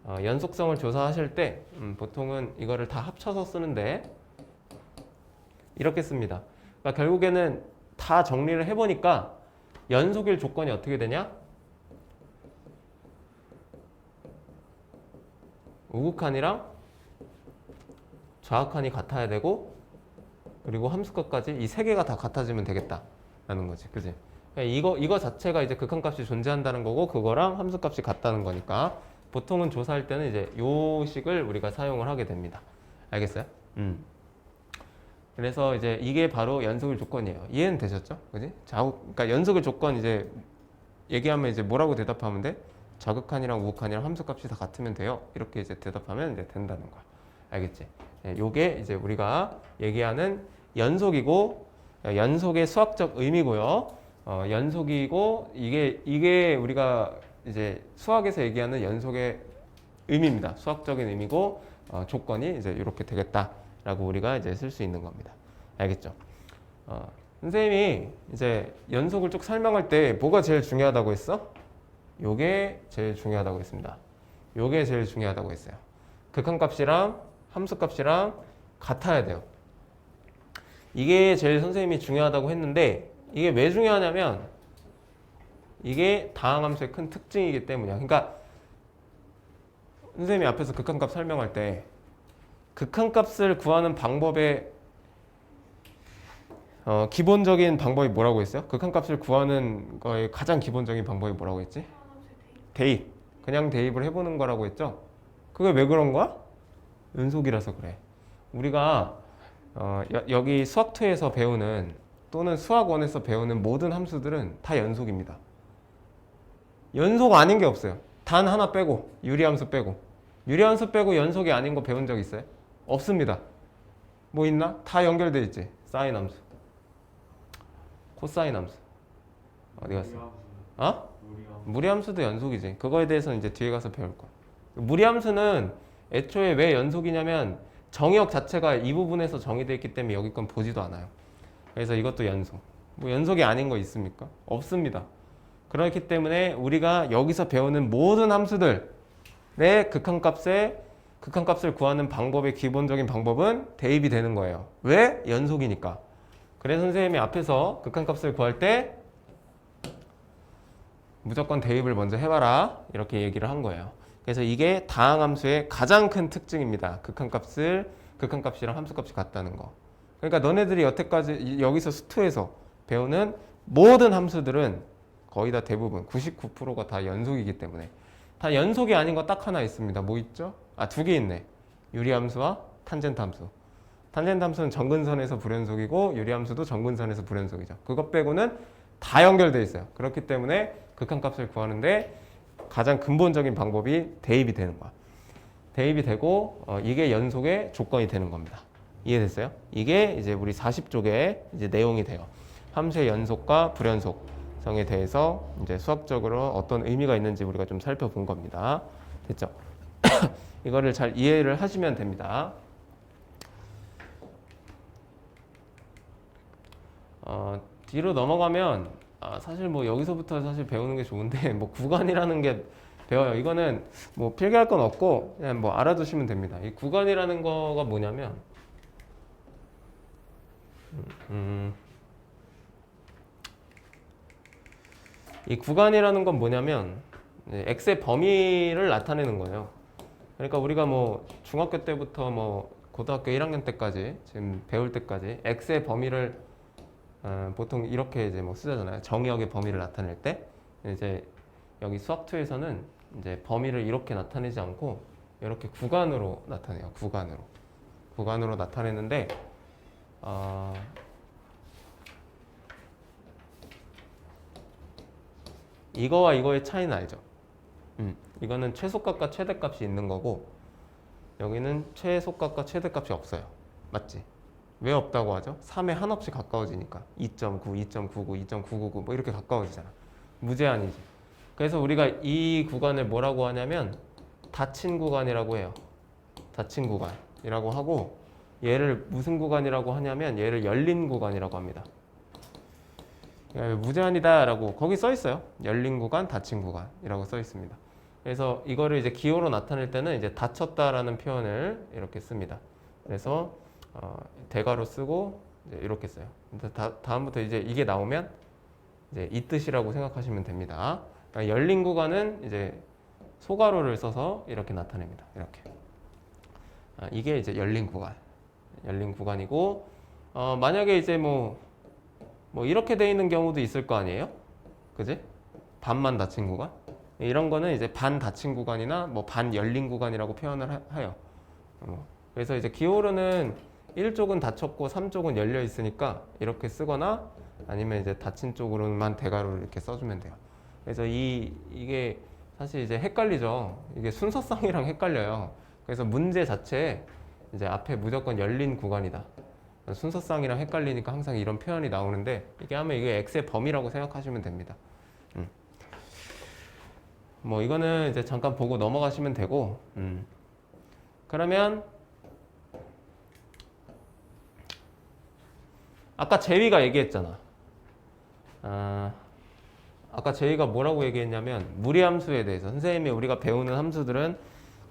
연속성을 조사하실 때 보통은 이거를 다 합쳐서 쓰는데 이렇게 씁니다. 그러니까 결국에는 다 정리를 해보니까 연속일 조건이 어떻게 되냐? 우극한이랑 좌극한이 같아야 되고 그리고 함수값까지 이 세 개가 다 같아지면 되겠다라는 거지, 그지? 이거 자체가 이제 극한값이 존재한다는 거고 그거랑 함수값이 같다는 거니까 보통은 조사할 때는 이제 요 식을 우리가 사용을 하게 됩니다. 알겠어요? 그래서 이제 이게 바로 연속일 조건이에요. 이해는 되셨죠? 그지? 그러니까 연속일 조건 이제 얘기하면 이제 뭐라고 대답하면 돼? 좌극한이랑 우극한이랑 함수값이 다 같으면 돼요. 이렇게 이제 대답하면 이제 된다는 거야. 알겠지? 요게 이제 우리가 얘기하는 연속이고 연속의 수학적 의미고요. 연속이고 이게 우리가 이제 수학에서 얘기하는 연속의 의미입니다. 수학적인 의미고 조건이 이제 이렇게 되겠다라고 우리가 이제 쓸 수 있는 겁니다. 알겠죠? 선생님이 이제 연속을 쭉 설명할 때 뭐가 제일 중요하다고 했어? 요게 제일 중요하다고 했습니다. 요게 제일 중요하다고 했어요. 극한값이랑 함수값이랑 같아야 돼요. 이게 제일 선생님이 중요하다고 했는데 이게 왜 중요하냐면 이게 다항함수의 큰 특징이기 때문이야. 그러니까 선생님이 앞에서 극한값 설명할 때 극한값을 구하는 방법의 기본적인 방법이 뭐라고 했어요? 극한값을 구하는 거의 가장 기본적인 방법이 뭐라고 했지? 대입. 그냥 대입을 해보는 거라고 했죠? 그게 왜 그런 거야? 연속이라서 그래. 우리가 여기 수학2에서 배우는 또는 수학1에서 배우는 모든 함수들은 다 연속입니다. 연속 아닌 게 없어요. 단 하나 빼고, 유리함수 빼고. 유리함수 빼고 연속이 아닌 거 배운 적 있어요? 없습니다. 뭐 있나? 다 연결돼 있지. 사인 함수, 코사인 함수. 어디 갔어? 무리함수도 연속이지. 그거에 대해서는 이제 뒤에 가서 배울 거야. 무리함수는 애초에 왜 연속이냐면 정의역 자체가 이 부분에서 정의되어 있기 때문에 여기 건 보지도 않아요. 그래서 이것도 연속. 뭐 연속이 아닌 거 있습니까? 없습니다. 그렇기 때문에 우리가 여기서 배우는 모든 함수들의 극한값을 구하는 방법의 기본적인 방법은 대입이 되는 거예요. 왜? 연속이니까. 그래서 선생님이 앞에서 극한값을 구할 때 무조건 대입을 먼저 해봐라 이렇게 얘기를 한 거예요. 그래서 이게 다항함수의 가장 큰 특징입니다. 극한값이랑 함수값이 같다는 거. 그러니까 너네들이 여태까지 여기서 수투에서 배우는 모든 함수들은 거의 다 대부분 99%가 다 연속이기 때문에 다 연속이 아닌 거 딱 하나 있습니다. 뭐 있죠? 아, 두 개 있네. 유리함수와 탄젠트 함수. 탄젠트 함수는 정근선에서 불연속이고 유리함수도 정근선에서 불연속이죠. 그것 빼고는 다 연결돼 있어요. 그렇기 때문에 극한값을 구하는데 가장 근본적인 방법이 대입이 되는 거야. 대입이 되고 이게 연속의 조건이 되는 겁니다. 이해됐어요? 이게 이제 우리 40쪽에 이제 내용이 돼요. 함수의 연속과 불연속성에 대해서 이제 수학적으로 어떤 의미가 있는지 우리가 좀 살펴본 겁니다. 됐죠? 이거를 잘 이해를 하시면 됩니다. 뒤로 넘어가면 사실 뭐 여기서부터 사실 배우는 게 좋은데 뭐 구간이라는 게 배워요. 이거는 뭐 필기할 건 없고 그냥 뭐 알아두시면 됩니다. 이 구간이라는 거가 뭐냐면 이 구간이라는 건 뭐냐면 x의 범위를 나타내는 거예요. 그러니까 우리가 뭐 중학교 때부터 뭐 고등학교 1학년 때까지 지금 배울 때까지 x의 범위를 보통 이렇게 이제 뭐 쓰잖아요. 정의역의 범위를 나타낼 때 이제 여기 수학2에서는 이제 범위를 이렇게 나타내지 않고 이렇게 구간으로 나타내요. 구간으로 나타내는데 이거와 이거의 차이는 알죠? 이거는 최소값과 최대값이 있는 거고 여기는 최소값과 최대값이 없어요. 맞지? 왜 없다고 하죠? 3에 한없이 가까워지니까 2.9, 2.99, 2.999 뭐 이렇게 가까워지잖아. 무제한이지. 그래서 우리가 이 구간을 뭐라고 하냐면 닫힌 구간이라고 해요. 닫힌 구간이라고 하고 얘를 무슨 구간이라고 하냐면 얘를 열린 구간이라고 합니다. 무제한이다 라고 거기 써 있어요. 열린 구간, 닫힌 구간이라고 써 있습니다. 그래서 이거를 이제 기호로 나타낼 때는 이제 닫혔다라는 표현을 이렇게 씁니다. 그래서 대괄호 쓰고 이제 이렇게 써요. 다음부터 이제 이게 나오면 이제 이 뜻이라고 생각하시면 됩니다. 그러니까 열린 구간은 이제 소괄호를 써서 이렇게 나타냅니다. 이렇게. 이게 이제 열린 구간이고 만약에 이제 뭐 이렇게 돼 있는 경우도 있을 거 아니에요? 그지? 반만 닫힌 구간? 이런 거는 이제 반 닫힌 구간이나 뭐 반 열린 구간이라고 표현을 해요. 그래서 이제 기호로는 1쪽은 닫혔고 3쪽은 열려 있으니까 이렇게 쓰거나 아니면 이제 닫힌 쪽으로만 대괄호를 이렇게 써주면 돼요. 그래서 이게 사실 이제 헷갈리죠. 이게 순서상이랑 헷갈려요. 그래서 문제 자체에 이제 앞에 무조건 열린 구간이다. 순서상이랑 헷갈리니까 항상 이런 표현이 나오는데 이게 하면 이게 x의 범위라고 생각하시면 됩니다. 뭐 이거는 이제 잠깐 보고 넘어가시면 되고 그러면 아까 재위가 얘기했잖아. 아까 재위가 뭐라고 얘기했냐면 무리함수에 대해서 선생님이 우리가 배우는 함수들은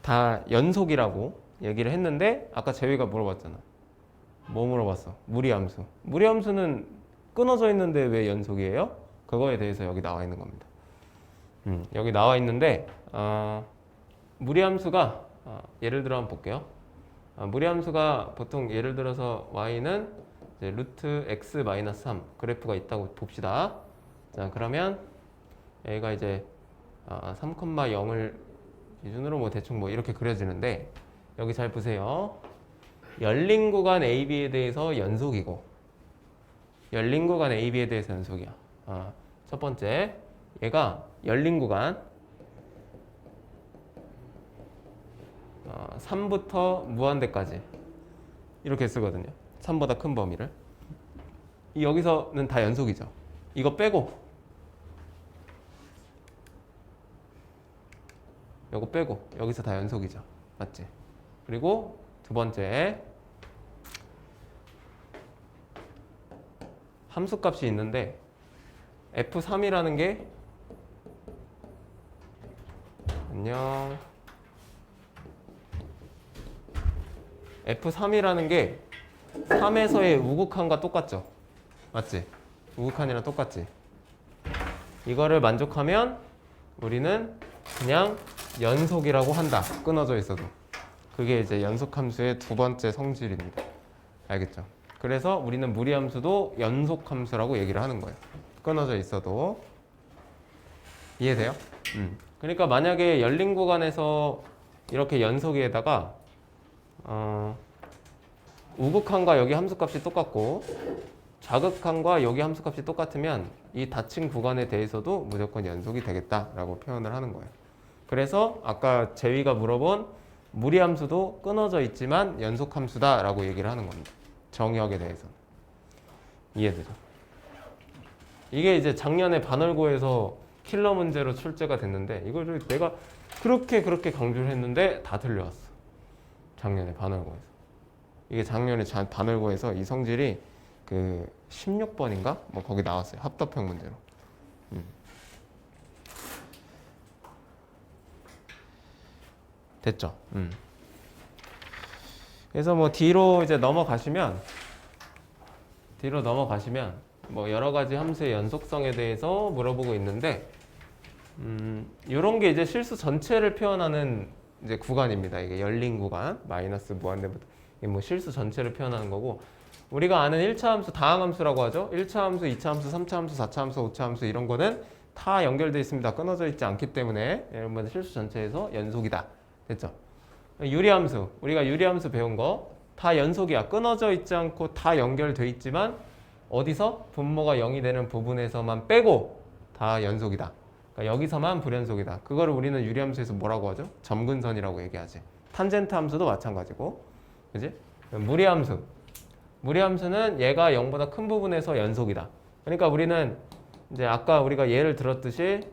다 연속이라고 얘기를 했는데 아까 재위가 물어봤잖아. 뭐 물어봤어? 무리함수. 무리함수는 끊어져 있는데 왜 연속이에요? 그거에 대해서 여기 나와 있는 겁니다. 여기 나와 있는데 무리함수가 예를 들어 한번 볼게요. 무리함수가 보통 예를 들어서 y는 이제 루트 x 마이너스 3 그래프가 있다고 봅시다. 자 그러면 얘가 이제 3,0을 기준으로 뭐 대충 뭐 이렇게 그려지는데 여기 잘 보세요. 열린 구간 AB에 대해서 연속이고 열린 구간 AB에 대해서 연속이야. 첫 번째 얘가 열린 구간 3부터 무한대까지 이렇게 쓰거든요. 3보다 큰 범위를 여기서는 다 연속이죠. 이거 빼고 이거 빼고 여기서 다 연속이죠. 맞지? 그리고 두 번째 함수값이 있는데 F3이라는 게 안녕 F3이라는 게 3에서의 우극한과 똑같죠? 맞지? 우극한이랑 똑같지? 이거를 만족하면 우리는 그냥 연속이라고 한다. 끊어져 있어도. 그게 이제 연속함수의 두 번째 성질입니다. 알겠죠? 그래서 우리는 무리함수도 연속함수라고 얘기를 하는 거예요. 끊어져 있어도. 이해돼요? 그러니까 만약에 열린 구간에서 이렇게 연속에다가 우극한과 여기 함수값이 똑같고 좌극한과 여기 함수값이 똑같으면 이 닫힌 구간에 대해서도 무조건 연속이 되겠다라고 표현을 하는 거예요. 그래서 아까 재위가 물어본 무리함수도 끊어져 있지만 연속함수다라고 얘기를 하는 겁니다. 정의역에 대해서. 이해되죠? 이게 이제 작년에 반월고에서 킬러 문제로 출제가 됐는데 이걸 내가 그렇게 강조를 했는데 다 틀려왔어. 작년에 반월고에서. 이게 작년에 반월고에서 이 성질이 그 16번인가? 뭐 거기 나왔어요. 합법형 문제로. 됐죠? 그래서 뭐 뒤로 넘어가시면 뭐 여러 가지 함수의 연속성에 대해서 물어보고 있는데 이런 게 이제 실수 전체를 표현하는 이제 구간입니다. 이게 열린 구간, 마이너스 무한대부터 이게 뭐 실수 전체를 표현하는 거고 우리가 아는 1차 함수 다항함수라고 하죠. 1차 함수, 2차 함수, 3차 함수, 4차 함수, 5차 함수 이런 거는 다 연결되어 있습니다. 끊어져 있지 않기 때문에 여러분 실수 전체에서 연속이다. 됐죠? 유리함수, 우리가 유리함수 배운 거 다 연속이야. 끊어져 있지 않고 다 연결돼 있지만 어디서? 분모가 0이 되는 부분에서만 빼고 다 연속이다. 그러니까 여기서만 불연속이다. 그거를 우리는 유리함수에서 뭐라고 하죠? 점근선이라고 얘기하지. 탄젠트 함수도 마찬가지고. 그지? 무리함수는 얘가 0보다 큰 부분에서 연속이다. 그러니까 우리는 이제 아까 우리가 예를 들었듯이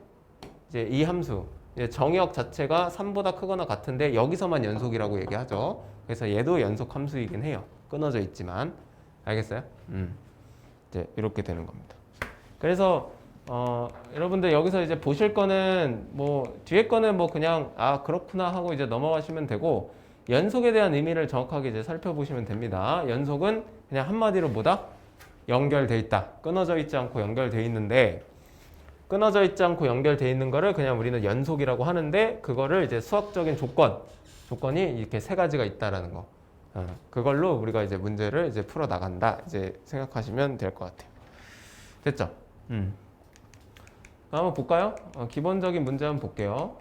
이제 이 함수 이제 정의역 자체가 3보다 크거나 같은데 여기서만 연속이라고 얘기하죠. 그래서 얘도 연속 함수이긴 해요. 끊어져 있지만. 알겠어요? 이제 이렇게 되는 겁니다. 그래서 여러분들 여기서 이제 보실 거는 뭐 뒤에 거는 뭐 그냥 아 그렇구나 하고 이제 넘어가시면 되고 연속에 대한 의미를 정확하게 이제 살펴보시면 됩니다. 연속은 그냥 한마디로 뭐다? 연결돼 있다. 끊어져 있지 않고 연결돼 있는데 끊어져 있지 않고 연결돼 있는 거를 그냥 우리는 연속이라고 하는데 그거를 이제 수학적인 조건이 이렇게 세 가지가 있다라는 거. 그걸로 우리가 이제 문제를 이제 풀어 나간다. 이제 생각하시면 될 것 같아요. 됐죠? 한번 볼까요? 기본적인 문제 한번 볼게요.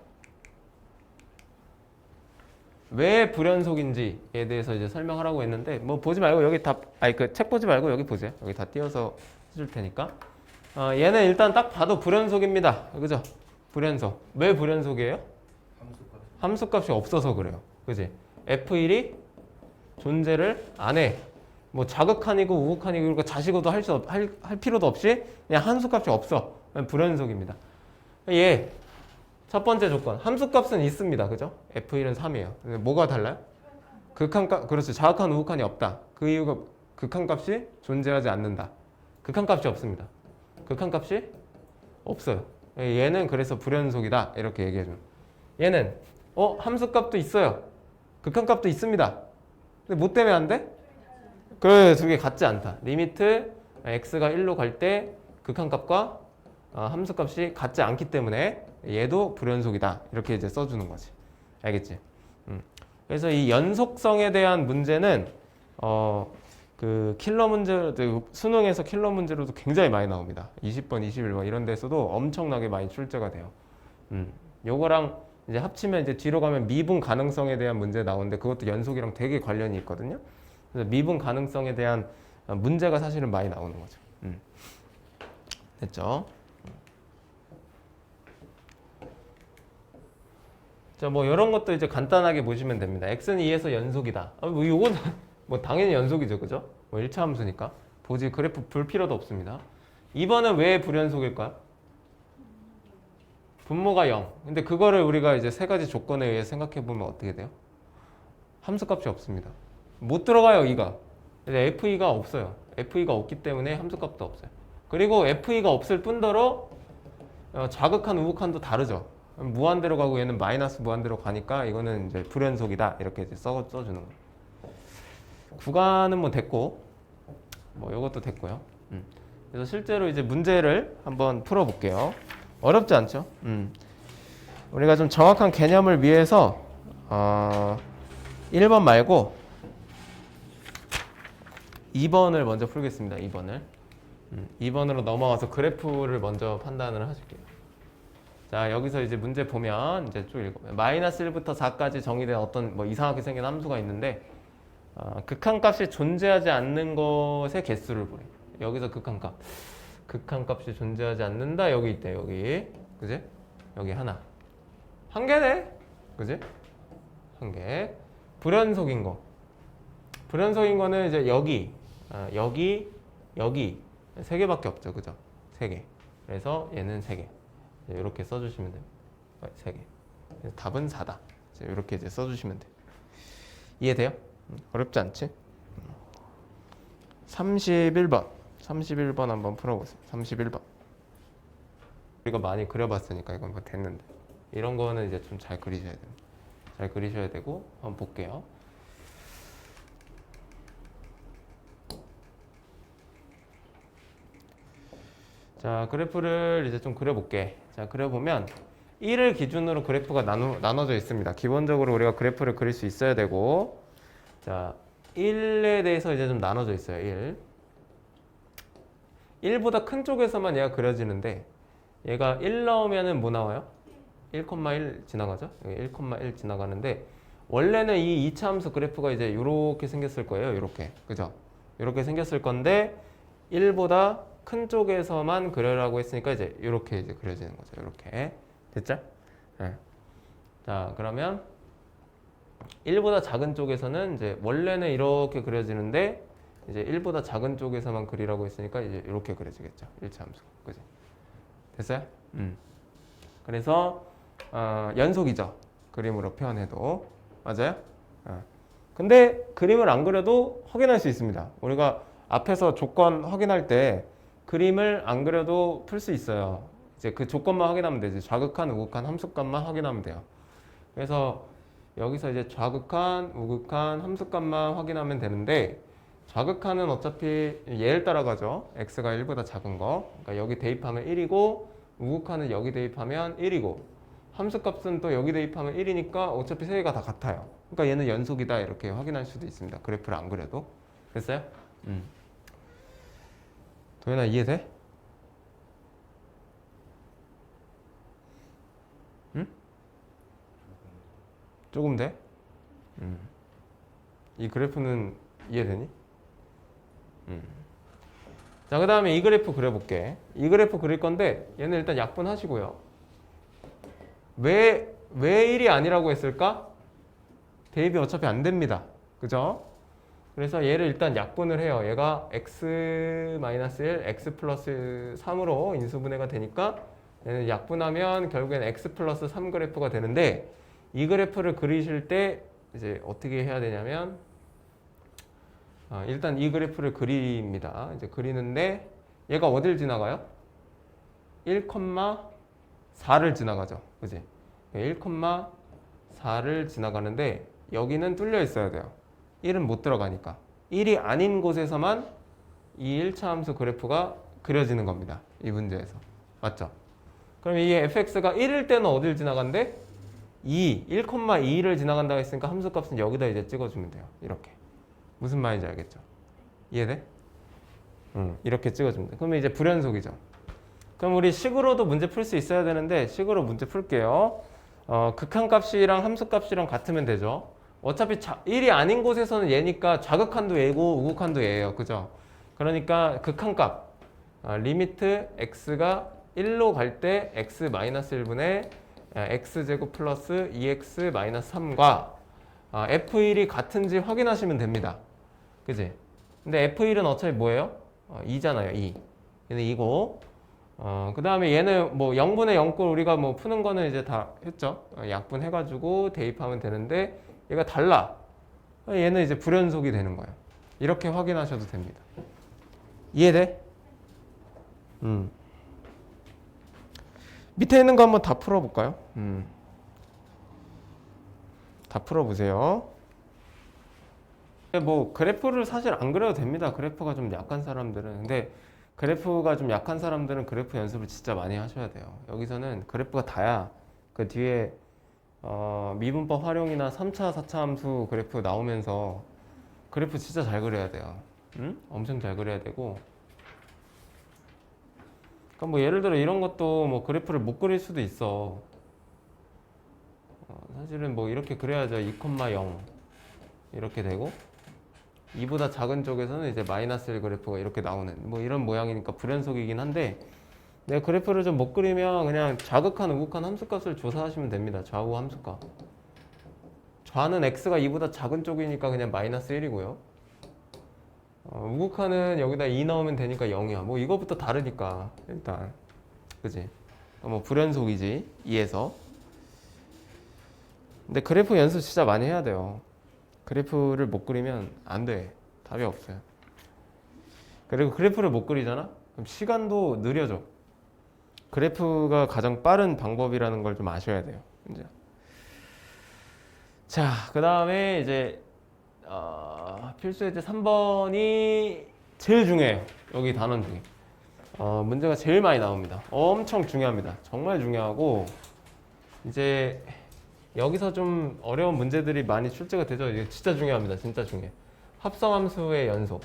왜 불연속인지에 대해서 이제 설명하라고 했는데 뭐 보지 말고 여기 그 책 보지 말고 여기 보세요. 여기 다 띄워서 해줄 테니까. 얘는 일단 딱 봐도 불연속입니다. 그죠? 불연속. 왜 불연속이에요? 함수값이 없어서 그래요. 그지? F1이 존재를 안 해. 뭐 자극한이고 우극한이고 그러니까 자식어도 할 필요도 없이 그냥 함수값이 없어. 불연속입니다. 얘 첫 번째 조건. 함수값은 있습니다. 그죠? F1은 3이에요. 뭐가 달라요? 극한값, 그렇지. 자극한 우극한이 없다. 그 이유가 극한값이 존재하지 않는다. 극한값이 없습니다. 극한값이 없어요. 얘는 그래서 불연속이다. 이렇게 얘기해줘요. 얘는 함수값도 있어요. 극한값도 있습니다. 근데 뭐 때문에 안 돼? 그래, 두 개 같지 않다. 리미트 x가 1로 갈 때 극한값과 함수값이 같지 않기 때문에 얘도 불연속이다. 이렇게 이제 써주는 거지. 알겠지? 그래서 이 연속성에 대한 문제는 그 킬러 문제, 수능에서 킬러 문제로도 굉장히 많이 나옵니다. 20번, 21번 이런 데서도 엄청나게 많이 출제가 돼요. 요거랑 이제 합치면 이제 뒤로 가면 미분 가능성에 대한 문제 나오는데 그것도 연속이랑 되게 관련이 있거든요. 그래서 미분 가능성에 대한 문제가 사실은 많이 나오는 거죠. 됐죠? 자, 뭐 이런 것도 이제 간단하게 보시면 됩니다. x는 2에서 연속이다. 뭐 요건 뭐 당연히 연속이죠, 그죠? 뭐 1차 함수니까 그래프 볼 필요도 없습니다. 2번은 왜 불연속일까요? 분모가 0. 근데 그거를 우리가 이제 세 가지 조건에 의해 생각해 보면 어떻게 돼요? 함수값이 없습니다. 못 들어가요, 2가. 근데 f2가 없어요. f2가 없기 때문에 함수값도 없어요. 그리고 f2가 없을 뿐더러 자극한 우극한도 다르죠. 무한대로 가고 얘는 마이너스 무한대로 가니까 이거는 이제 불연속이다. 이렇게 이제 써주는 거예요. 구간은 뭐 됐고 뭐 이것도 됐고요. 그래서 실제로 이제 문제를 한번 풀어볼게요. 어렵지 않죠? 우리가 좀 정확한 개념을 위해서 1번 말고 2번을 먼저 풀겠습니다. 2번을 2번으로 넘어가서 그래프를 먼저 판단을 하실게요. 자, 여기서 이제 문제 보면 이제 쭉 읽어봐요. 마이너스 1부터 4까지 정의된 어떤 뭐 이상하게 생긴 함수가 있는데 극한값이 존재하지 않는 것의 개수를 보래. 여기서 극한값이 존재하지 않는다. 여기 있대. 여기 그지? 여기 하나 한 개네. 그지? 한 개. 불연속인 거는 이제 여기 여기 세 개밖에 없죠. 그죠? 세 개. 그래서 얘는 세 개. 이렇게 써주시면 됩니다. 세 개. 답은 4다. 이렇게 이제 써주시면 돼요. 이해돼요? 어렵지 않지? 31번 한번 풀어보세요. 31번. 우리가 많이 그려봤으니까 이건 뭐 됐는데 이런 거는 이제 좀 잘 그리셔야 됩니다. 잘 그리셔야 되고 한번 볼게요. 자, 그래프를 이제 좀 그려볼게. 자, 그려보면 1을 기준으로 그래프가 나눠져 있습니다. 기본적으로 우리가 그래프를 그릴 수 있어야 되고, 자, 1에 대해서 이제 좀 나눠져 있어요. 1보다 큰 쪽에서만 얘가 그려지는데 얘가 1 나오면은 뭐 나와요? 1,1 지나가죠? 1,1 지나가는데 원래는 이 2차 함수 그래프가 이제 이렇게 생겼을 거예요. 이렇게. 그죠? 이렇게 생겼을 건데 1보다 큰 쪽에서만 그려라고 했으니까 이제 이렇게 이제 그려지는 거죠. 이렇게. 됐죠? 네. 자, 그러면 1보다 작은 쪽에서는 이제 원래는 이렇게 그려지는데 이제 1보다 작은 쪽에서만 그리라고 했으니까 이제 이렇게 그려지겠죠. 1차 함수. 그지? 됐어요? 그래서 연속이죠. 그림으로 표현해도. 맞아요? 근데 그림을 안 그려도 확인할 수 있습니다. 우리가 앞에서 조건 확인할 때 그림을 안 그려도 풀 수 있어요. 이제 그 조건만 확인하면 되지. 좌극한, 우극한 함수값만 확인하면 돼요. 그래서 여기서 이제 좌극한, 우극한 함수값만 확인하면 되는데 좌극한은 어차피 얘를 따라가죠. x가 1보다 작은 거. 그러니까 여기 대입하면 1이고 우극한은 여기 대입하면 1이고 함수값은 또 여기 대입하면 1이니까 어차피 세 개가 다 같아요. 그러니까 얘는 연속이다 이렇게 확인할 수도 있습니다. 그래프를 안 그려도. 됐어요? 도현아 이해돼? 응? 조금 돼? 이 그래프는 이해되니? 자, 그 다음에 이 그래프 그려볼게. 이 그래프 그릴 건데 얘는 일단 약분하시고요. 왜 1이 아니라고 했을까? 대입이 어차피 안 됩니다. 그죠? 그래서 얘를 일단 약분을 해요. 얘가 x-1, x 플러스 3으로 인수분해가 되니까 얘는 약분하면 결국엔 x 플러스 3 그래프가 되는데 이 그래프를 그리실 때 이제 어떻게 해야 되냐면 일단 이 그래프를 그립니다. 이제 그리는데 얘가 어딜 지나가요? 1,4를 지나가죠. 그지? 1,4를 지나가는데 여기는 뚫려 있어야 돼요. 1은 못 들어가니까. 1이 아닌 곳에서만 이 1차 함수 그래프가 그려지는 겁니다. 이 문제에서. 맞죠? 그럼 이 fx가 1일 때는 어딜 지나간대? 1,2를 지나간다고 했으니까 함수값은 여기다 이제 찍어주면 돼요. 이렇게. 무슨 말인지 알겠죠? 이해돼? 이렇게 찍어주면 돼. 그러면 이제 불연속이죠. 그럼 우리 식으로도 문제 풀 수 있어야 되는데 식으로 문제 풀게요. 극한값이랑 함수값이랑 같으면 되죠. 어차피 1이 아닌 곳에서는 얘니까 좌극한도 얘고 우극한도 얘예요. 그죠? 그러니까 극한값 리미트 x가 1로 갈 때 x-1분의 x제곱 플러스 2x-3과 f1이 같은지 확인하시면 됩니다. 그지? 근데 f1은 어차피 뭐예요? 2잖아요. 2. 얘는 2고 그 다음에 얘는 뭐 0분의 0꼴 우리가 뭐 푸는 거는 이제 다 했죠. 약분해가지고 대입하면 되는데 얘가 달라. 얘는 이제 불연속이 되는 거예요. 이렇게 확인하셔도 됩니다. 이해돼? 밑에 있는 거 한번 다 풀어볼까요? 다 풀어보세요. 근데 뭐 그래프를 사실 안 그려도 됩니다. 그래프가 좀 약한 사람들은. 근데 그래프가 좀 약한 사람들은 그래프 연습을 진짜 많이 하셔야 돼요. 여기서는 그래프가 다야. 그 뒤에 미분법 활용이나 3차, 4차 함수 그래프 나오면서 그래프 진짜 잘 그려야 돼요. 응? 엄청 잘 그려야 되고. 그러니까 뭐 예를 들어 이런 것도 뭐 그래프를 못 그릴 수도 있어. 사실은 뭐 이렇게 그려야죠. 2,0 이렇게 되고 2보다 작은 쪽에서는 이제 마이너스 1 그래프가 이렇게 나오는 뭐 이런 모양이니까 불연속이긴 한데 내가 그래프를 좀 못 그리면 그냥 자극한 우극한 함수값을 조사하시면 됩니다. 좌우 함수값. 좌는 x가 2보다 작은 쪽이니까 그냥 마이너스 1이고요. 우극한은 여기다 2 넣으면 되니까 0이야. 뭐 이거부터 다르니까 일단 그지? 뭐 불연속이지 2에서. 근데 그래프 연습 진짜 많이 해야 돼요. 그래프를 못 그리면 안 돼. 답이 없어요. 그리고 그래프를 못 그리잖아? 그럼 시간도 느려져. 그래프가 가장 빠른 방법이라는 걸 좀 아셔야 돼요. 이제. 자, 그 다음에 이제 필수 예제 3번이 제일 중요해요. 여기 단원 중에. 문제가 제일 많이 나옵니다. 엄청 중요합니다. 정말 중요하고 이제 여기서 좀 어려운 문제들이 많이 출제가 되죠. 이게 진짜 중요합니다. 진짜 중요해. 합성함수의 연속.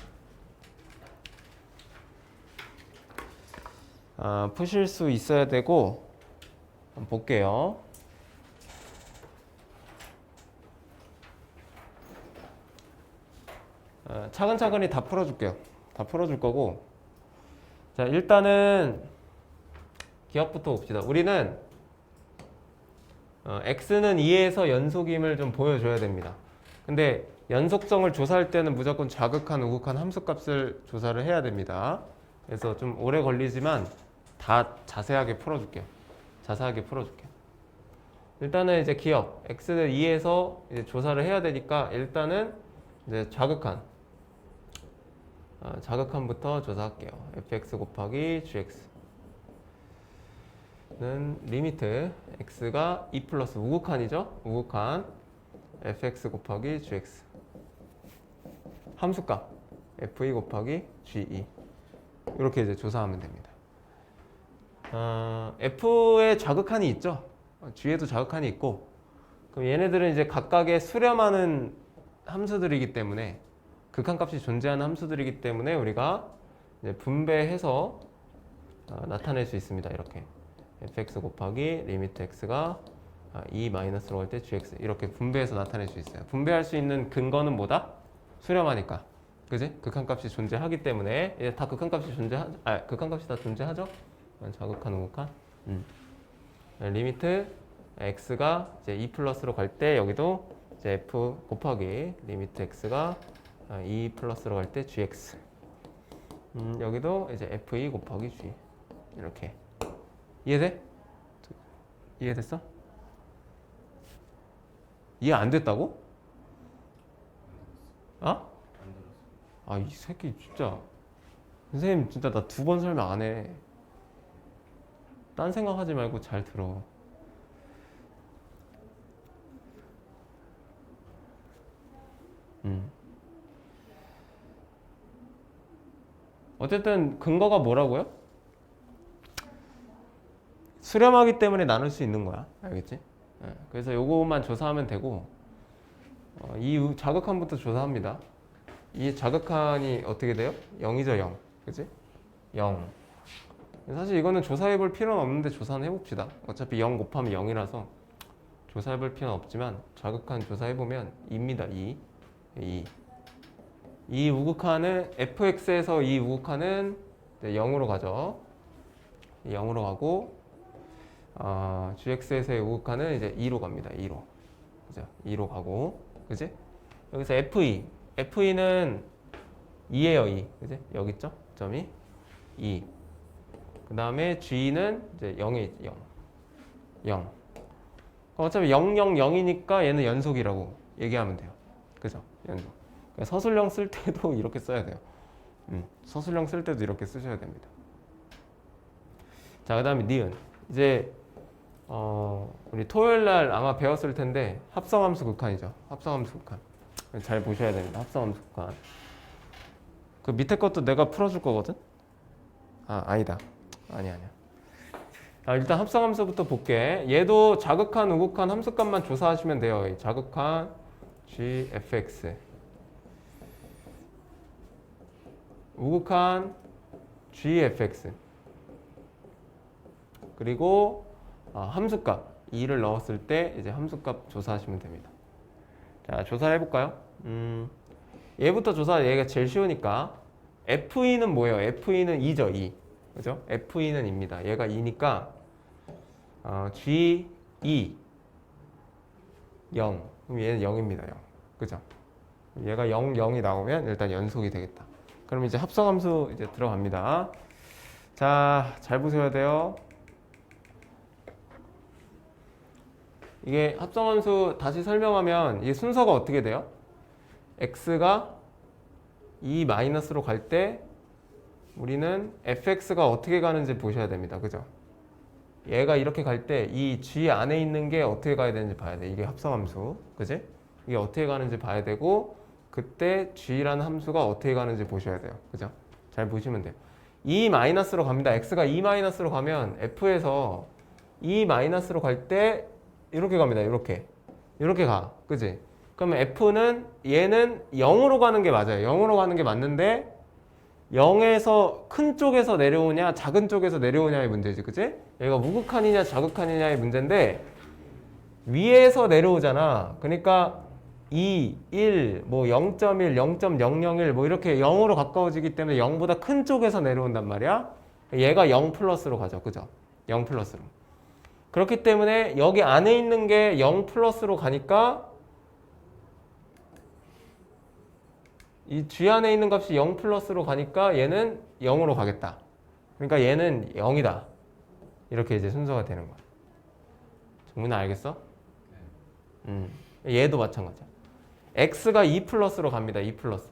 푸실 수 있어야 되고 한번 볼게요. 차근차근히 다 풀어줄게요. 다 풀어줄 거고 자 일단은 기억부터 봅시다. 우리는 x는 2에서 연속임을 좀 보여줘야 됩니다. 근데 연속성을 조사할 때는 무조건 자극한 우극한 함수값을 조사를 해야 됩니다. 그래서 좀 오래 걸리지만 다 자세하게 풀어줄게요. 자세하게 풀어줄게요. 일단은 이제 기억 x는 2에서 이제 조사를 해야 되니까 일단은 이제 자극한부터 조사할게요. fx 곱하기 gx는 리미트 x가 2 플러스 우극한이죠. 우극한 fx 곱하기 gx 함수값 f2 곱하기 g2 이렇게 이제 조사하면 됩니다. f에 자극한이 있죠. g에도 자극한이 있고 그럼 얘네들은 이제 각각의 수렴하는 함수들이기 때문에 극한값이 존재하는 함수들이기 때문에 우리가 이제 분배해서 나타낼 수 있습니다. 이렇게 fx 곱하기 리미트 x가 2 마이너스로 갈 때 gx 이렇게 분배해서 나타낼 수 있어요. 분배할 수 있는 근거는 뭐다? 수렴하니까. 그지? 극한값이 존재하기 때문에 이제 다 극한값이 극한값이 다 존재하죠? 자극한 우극한. 리미트 x가 이제 2 플러스로 갈 때 여기도 이제 f 곱하기 리미트 x가 2 플러스로 갈 때 gx. 여기도 이제 f2 곱하기 g. 이렇게. 이해돼? 이해됐어? 이해 안 됐다고? 이 새끼 진짜. 선생님 진짜 나 2번 설명 안 해. 딴 생각하지 말고 잘 들어. 어쨌든 근거가 뭐라고요? 수렴하기 때문에 나눌 수 있는 거야. 알겠지? 그래서 요거만 조사하면 되고 이 자극한부터 조사합니다. 이 자극한이 어떻게 돼요? 0이죠, 0. 그치? 0. 사실 이거는 조사해 볼 필요는 없는데 조사는 해봅시다. 어차피 0 곱하면 0이라서 조사해 볼 필요는 없지만 자극한 조사해 보면 2입니다. 2. 이 우극한은 fx에서 이 우극한은 0으로 가죠. 0으로 가고 gx에서의 우극한은 이제 2로 갑니다. 2로. 그죠? 2로 가고. 그지? 여기서 F는 2예요, 2. 그지? 여기 있죠? 점이 2. 그 다음에 G는 이제 0에 0. 0. 어차피 0, 0, 0이니까 얘는 연속이라고 얘기하면 돼요. 그죠? 연속. 서술형 쓸 때도 이렇게 써야 돼요. 서술형 쓸 때도 이렇게 쓰셔야 됩니다. 자, 그 다음에 니은. 이제 우리 토요일 날 아마 배웠을 텐데 합성함수 극한이죠. 합성함수 극한. 잘 보셔야 됩니다. 합성함수 구간. 그 밑에 것도 내가 풀어줄 거거든? 아니다. 아니야. 일단 합성함수부터 볼게. 얘도 자극한, 우극한 함수값만 조사하시면 돼요. 이 자극한 gfx, 우극한 gfx, 그리고 함수값 2를 넣었을 때 이제 함수값 조사하시면 됩니다. 자, 조사를 해볼까요? 얘부터 얘가 제일 쉬우니까. FE는 뭐예요? FE는 2죠, 2. 그죠? FE는 2입니다. 얘가 2니까 G2 0. 그럼 얘는 0입니다. 0. 그죠? 얘가 0, 0이 나오면 일단 연속이 되겠다. 그럼 이제 합성함수 이제 들어갑니다. 자, 잘 보셔야 돼요. 이게 합성함수 다시 설명하면 이 순서가 어떻게 돼요? x가 2 마이너스로 갈 때 우리는 fx가 어떻게 가는지 보셔야 됩니다. 그죠? 얘가 이렇게 갈 때 이 g 안에 있는 게 어떻게 가야 되는지 봐야 돼. 이게 합성함수. 그지? 이게 어떻게 가는지 봐야 되고, 그때 g라는 함수가 어떻게 가는지 보셔야 돼요. 그죠? 잘 보시면 돼요. 2 마이너스로 갑니다. x가 2 마이너스로 가면 f에서 2 마이너스로 갈 때 이렇게 갑니다. 이렇게 가. 그지? 그러면 f는 얘는 0으로 가는 게 맞아요. 0으로 가는 게 맞는데 0에서 큰 쪽에서 내려오냐 작은 쪽에서 내려오냐의 문제지. 그치? 얘가 우극한이냐 자극한이냐의 문제인데 위에서 내려오잖아. 그러니까 2, 1, 뭐 0.1, 0.001 뭐 이렇게 0으로 가까워지기 때문에 0보다 큰 쪽에서 내려온단 말이야. 얘가 0 플러스로 가죠. 그죠? 0 플러스로. 그렇기 때문에 여기 안에 있는 게 0 플러스로 가니까 이 G 안에 있는 값이 0 플러스로 가니까 얘는 0으로 가겠다. 그러니까 얘는 0이다. 이렇게 이제 순서가 되는 거야. 정문아 알겠어? 얘도 마찬가지야. X가 2 플러스로 갑니다. 2 플러스.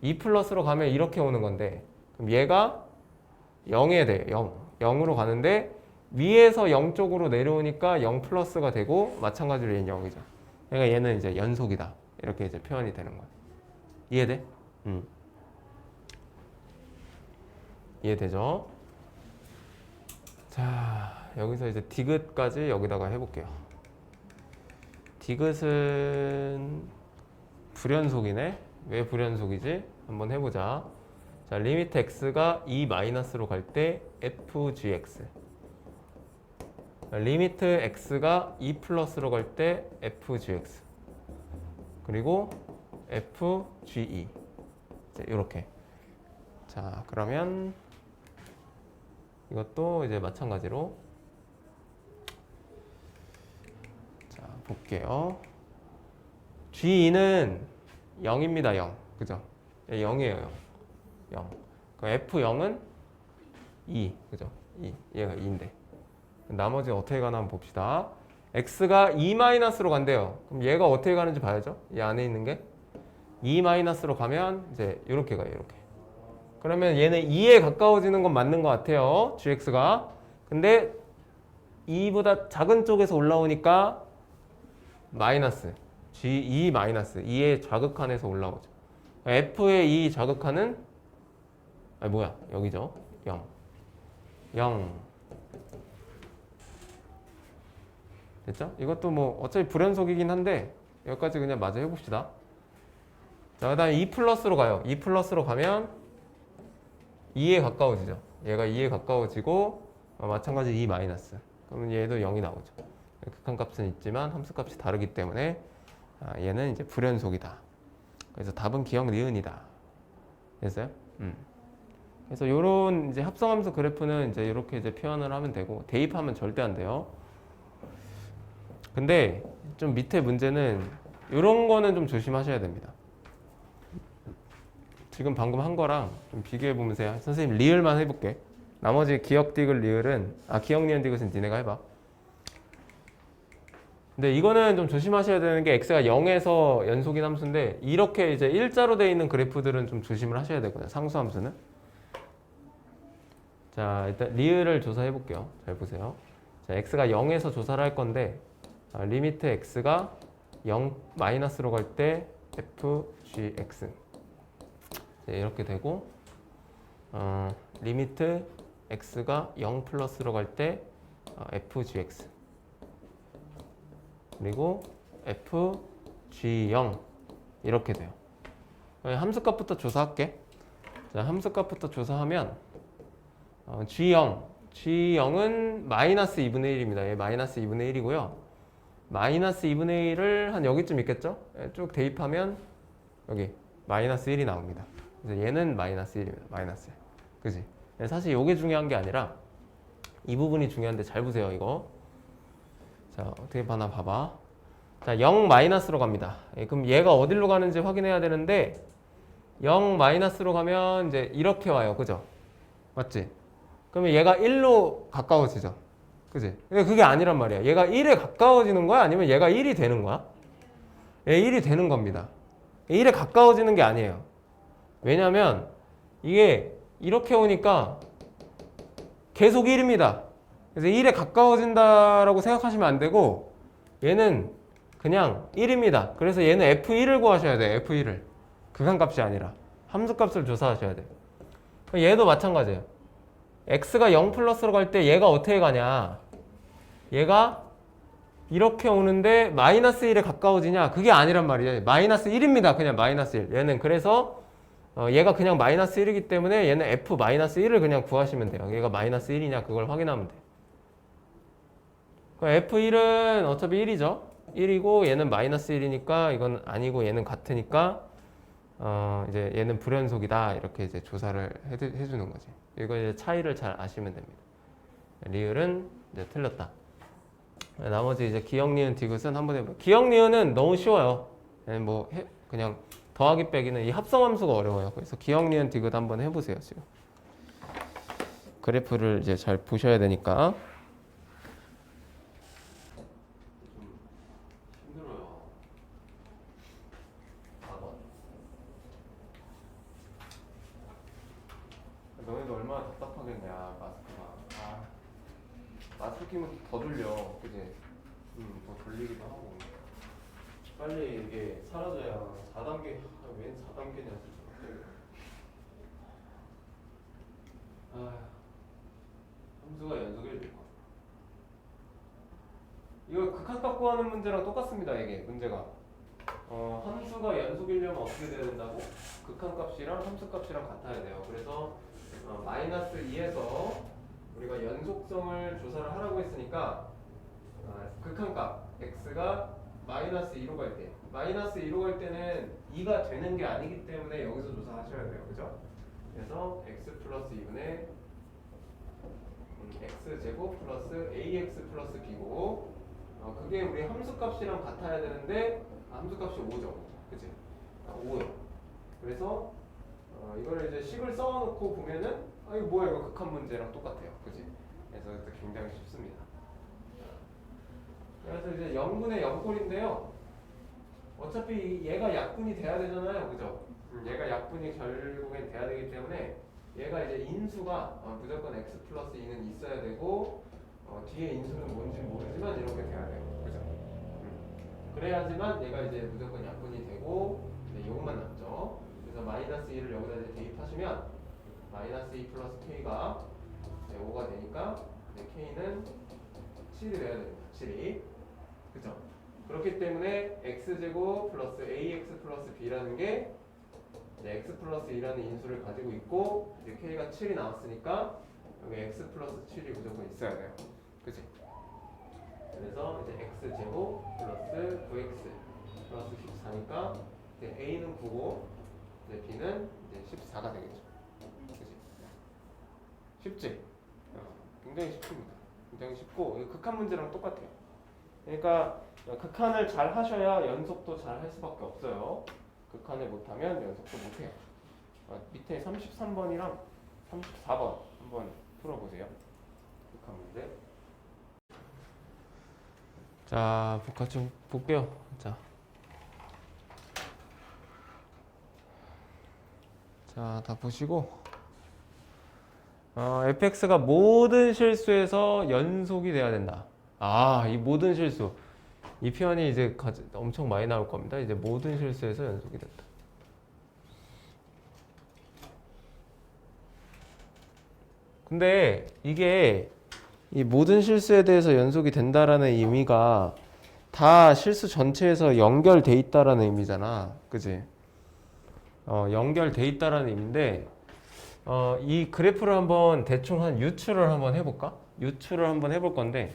2 플러스로 가면 이렇게 오는 건데 그럼 얘가 0에 돼. 0. 0으로 가는데 위에서 0 쪽으로 내려오니까 0 플러스가 되고 마찬가지로 얘는 0이죠. 그러니까 얘는 이제 연속이다. 이렇게 이제 표현이 되는 거야. 이해돼? 이해되죠? 자, 여기서 이제 디귿까지 여기다가 해볼게요. 디귿은 불연속이네? 왜 불연속이지? 한번 해보자. 자, 리미트 x가 2 마이너스로 갈 때 fgx, 리미트 x가 2 플러스로 갈 때 fgx, 그리고 fge. 이렇게. 자, 그러면 이것도 이제 마찬가지로 자, 볼게요. G2는 0입니다. 0. 그죠? 0이에요. 0. 그럼 F0은 2. 그죠? 2. 얘가 2인데. 나머지 어떻게 가나 한번 봅시다. X가 2-로 간대요. 그럼 얘가 어떻게 가는지 봐야죠. 이 안에 있는 게 2-로 가면 이제 이렇게 가요. 이렇게. 그러면 얘는 2에 가까워지는 건 맞는 것 같아요. gx가. 근데 2보다 작은 쪽에서 올라오니까 마이너스. g2 마이너스. 2의 자극한에서 올라오죠. f의 이 자극한은 뭐야? 여기죠. 0. 0. 됐죠? 이것도 뭐 어차피 불연속이긴 한데 여기까지 그냥 마저 해봅시다. 자, 그 다음에 2 플러스로 가요. 2 플러스로 가면 2에 가까워지죠. 얘가 2에 가까워지고 마찬가지 2 마이너스. 그러면 얘도 0이 나오죠. 극한값은 있지만 함수값이 다르기 때문에 얘는 이제 불연속이다. 그래서 답은 기억 니은이다. 됐어요? 그래서 요런 이제 합성함수 그래프는 이제 이렇게 이제 표현을 하면 되고 대입하면 절대 안 돼요. 근데 좀 밑에 문제는 이런 거는 좀 조심하셔야 됩니다. 지금 방금 한 거랑 좀 비교해 보면서 선생님 리을만 해볼게. 나머지 기억 디귿 리을은 기억 니은 디귿은 니네가 해봐. 근데 이거는 좀 조심하셔야 되는 게 x가 0에서 연속인 함수인데 이렇게 이제 일자로 되어 있는 그래프들은 좀 조심을 하셔야 되거든요. 상수함수는. 자, 일단 리을을 조사해 볼게요. 잘 보세요. 자, x가 0에서 조사를 할 건데 리미트 x가 0 마이너스로 갈 때 fgx 이렇게 되고 리미트 x가 0 플러스로 갈 때 fgx 그리고 fg0 이렇게 돼요. 함수값부터 조사할게. 자, 함수값부터 조사하면 G0은 마이너스 2분의 1입니다. 얘 마이너스 2분의 1이고요. 마이너스 2분의 1을 한 여기쯤 있겠죠? 쭉 대입하면 여기 마이너스 1이 나옵니다. 그래서 얘는 마이너스 1입니다. 마이너스 1. 그지? 사실 이게 중요한 게 아니라 이 부분이 중요한데 잘 보세요, 이거. 자, 어떻게 하나 봐봐. 자, 0 마이너스로 갑니다. 그럼 얘가 어디로 가는지 확인해야 되는데 0 마이너스로 가면 이제 이렇게 와요. 그죠? 맞지? 그러면 얘가 1로 가까워지죠. 그지? 근데 그게 아니란 말이야. 얘가 1에 가까워지는 거야? 아니면 얘가 1이 되는 거야? 얘 1이 되는 겁니다. 1에 가까워지는 게 아니에요. 왜냐면 이게 이렇게 오니까 계속 1입니다. 그래서 1에 가까워진다라고 생각하시면 안 되고 얘는 그냥 1입니다. 그래서 얘는 F1을 구하셔야 돼요. F1을. 극한값이 아니라 함수값을 조사하셔야 돼요. 얘도 마찬가지예요. x가 0 플러스로 갈 때 얘가 어떻게 가냐? 얘가 이렇게 오는데 마이너스 1에 가까워지냐? 그게 아니란 말이에요. 마이너스 1입니다. 그냥 마이너스 1. 얘는 그래서 얘가 그냥 마이너스 1이기 때문에 얘는 f 마이너스 1을 그냥 구하시면 돼요. 얘가 마이너스 1이냐 그걸 확인하면 돼요. f1은 어차피 1이죠. 1이고 얘는 마이너스 1이니까 이건 아니고 얘는 같으니까 이제 얘는 불연속이다 이렇게 이제 조사를 해주는 거지. 이거 이제 차이를 잘 아시면 됩니다. 리을은 이제 틀렸다. 나머지 이제 기역, 니은, 디귿은 한번 해볼게요. 기역, 니은은 너무 쉬워요. 그냥 더하기 빼기는 이 합성함수가 어려워요. 그래서 기역, 니은, 디귿 한번 해보세요. 지금 그래프를 이제 잘 보셔야 되니까. 너네도 얼마나 답답하겠냐 마스크가. 마스크 끼면 더 졸려. 그지? 더 졸리기도 하고. 빨리 이게 사라져야 4단계. 웬 4단계냐 진짜. 함수가 연속 1. 이거 극한값 구하는 문제랑 똑같습니다. 이게 문제가 함수가 연속이려면 어떻게 돼야 된다고? 극한값이랑 함수값이랑 같아야 돼요. 그래서 마이너스 2에서 우리가 연속성을 조사를 하라고 했으니까 극한값 x가 마이너스 2로 갈 때, 마이너스 2로 갈 때는 2가 되는 게 아니기 때문에 여기서 조사하셔야 돼요. 그죠? 그래서 x 플러스 2분의 x제곱 플러스 ax 플러스 b고 그게 우리 함수값이랑 같아야 되는데 함수값이 5죠. 그치? 5요. 그래서 이거를 이제 식을 써놓고 보면은 이거 뭐야 이거 극한 문제랑 똑같아요. 그치? 그래서 굉장히 쉽습니다. 그래서 이제 0분의 0꼴인데요. 어차피 얘가 약분이 돼야 되잖아요. 그죠? 얘가 약분이 결국엔 돼야 되기 때문에 얘가 이제 인수가 무조건 x 플러스 2는 있어야 되고 뒤에 인수는 뭔지 모르지만 이렇게 돼야 돼요. 그죠? 그래야지만 얘가 이제 무조건 약분이 되고 이제 요것만 남죠. 그래서 마이너스 2를 여기다 이제 대입하시면 마이너스 2 플러스 k가 이제 5가 되니까 이제 k는 7이 돼야 됩니다. 7이. 그죠? 그렇기 때문에 x제곱 플러스 ax 플러스 b라는 게 이제 x 플러스 2라는 인수를 가지고 있고 이제 k가 7이 나왔으니까 여기 x 플러스 7이 무조건 있어야 돼요. 그치? 그래서 이제 x제곱 플러스 9x 플러스 14니까 이제 a는 9고 이제 b는 이제 14가 되겠죠. 그치? 쉽지? 굉장히 쉽습니다. 굉장히 쉽고 이거 극한 문제랑 똑같아요. 그러니까 극한을 잘 하셔야 연속도 잘 할 수밖에 없어요. 극한을 못하면 연속도 못해요. 밑에 33번이랑 34번 한번 풀어보세요. 극한 문제. 자, 복화 좀 볼게요. 자, 다 보시고 fx가 모든 실수에서 연속이 돼야 된다. 이 모든 실수. 이 표현이 이제 엄청 많이 나올 겁니다. 이제 모든 실수에서 연속이 된다. 근데 이게 이 모든 실수에 대해서 연속이 된다라는 의미가 다 실수 전체에서 연결돼 있다라는 의미잖아. 그지? 연결돼 있다라는 의미인데 이 그래프를 한번 대충 한 유추를 한번 해볼까? 유추를 한번 해볼 건데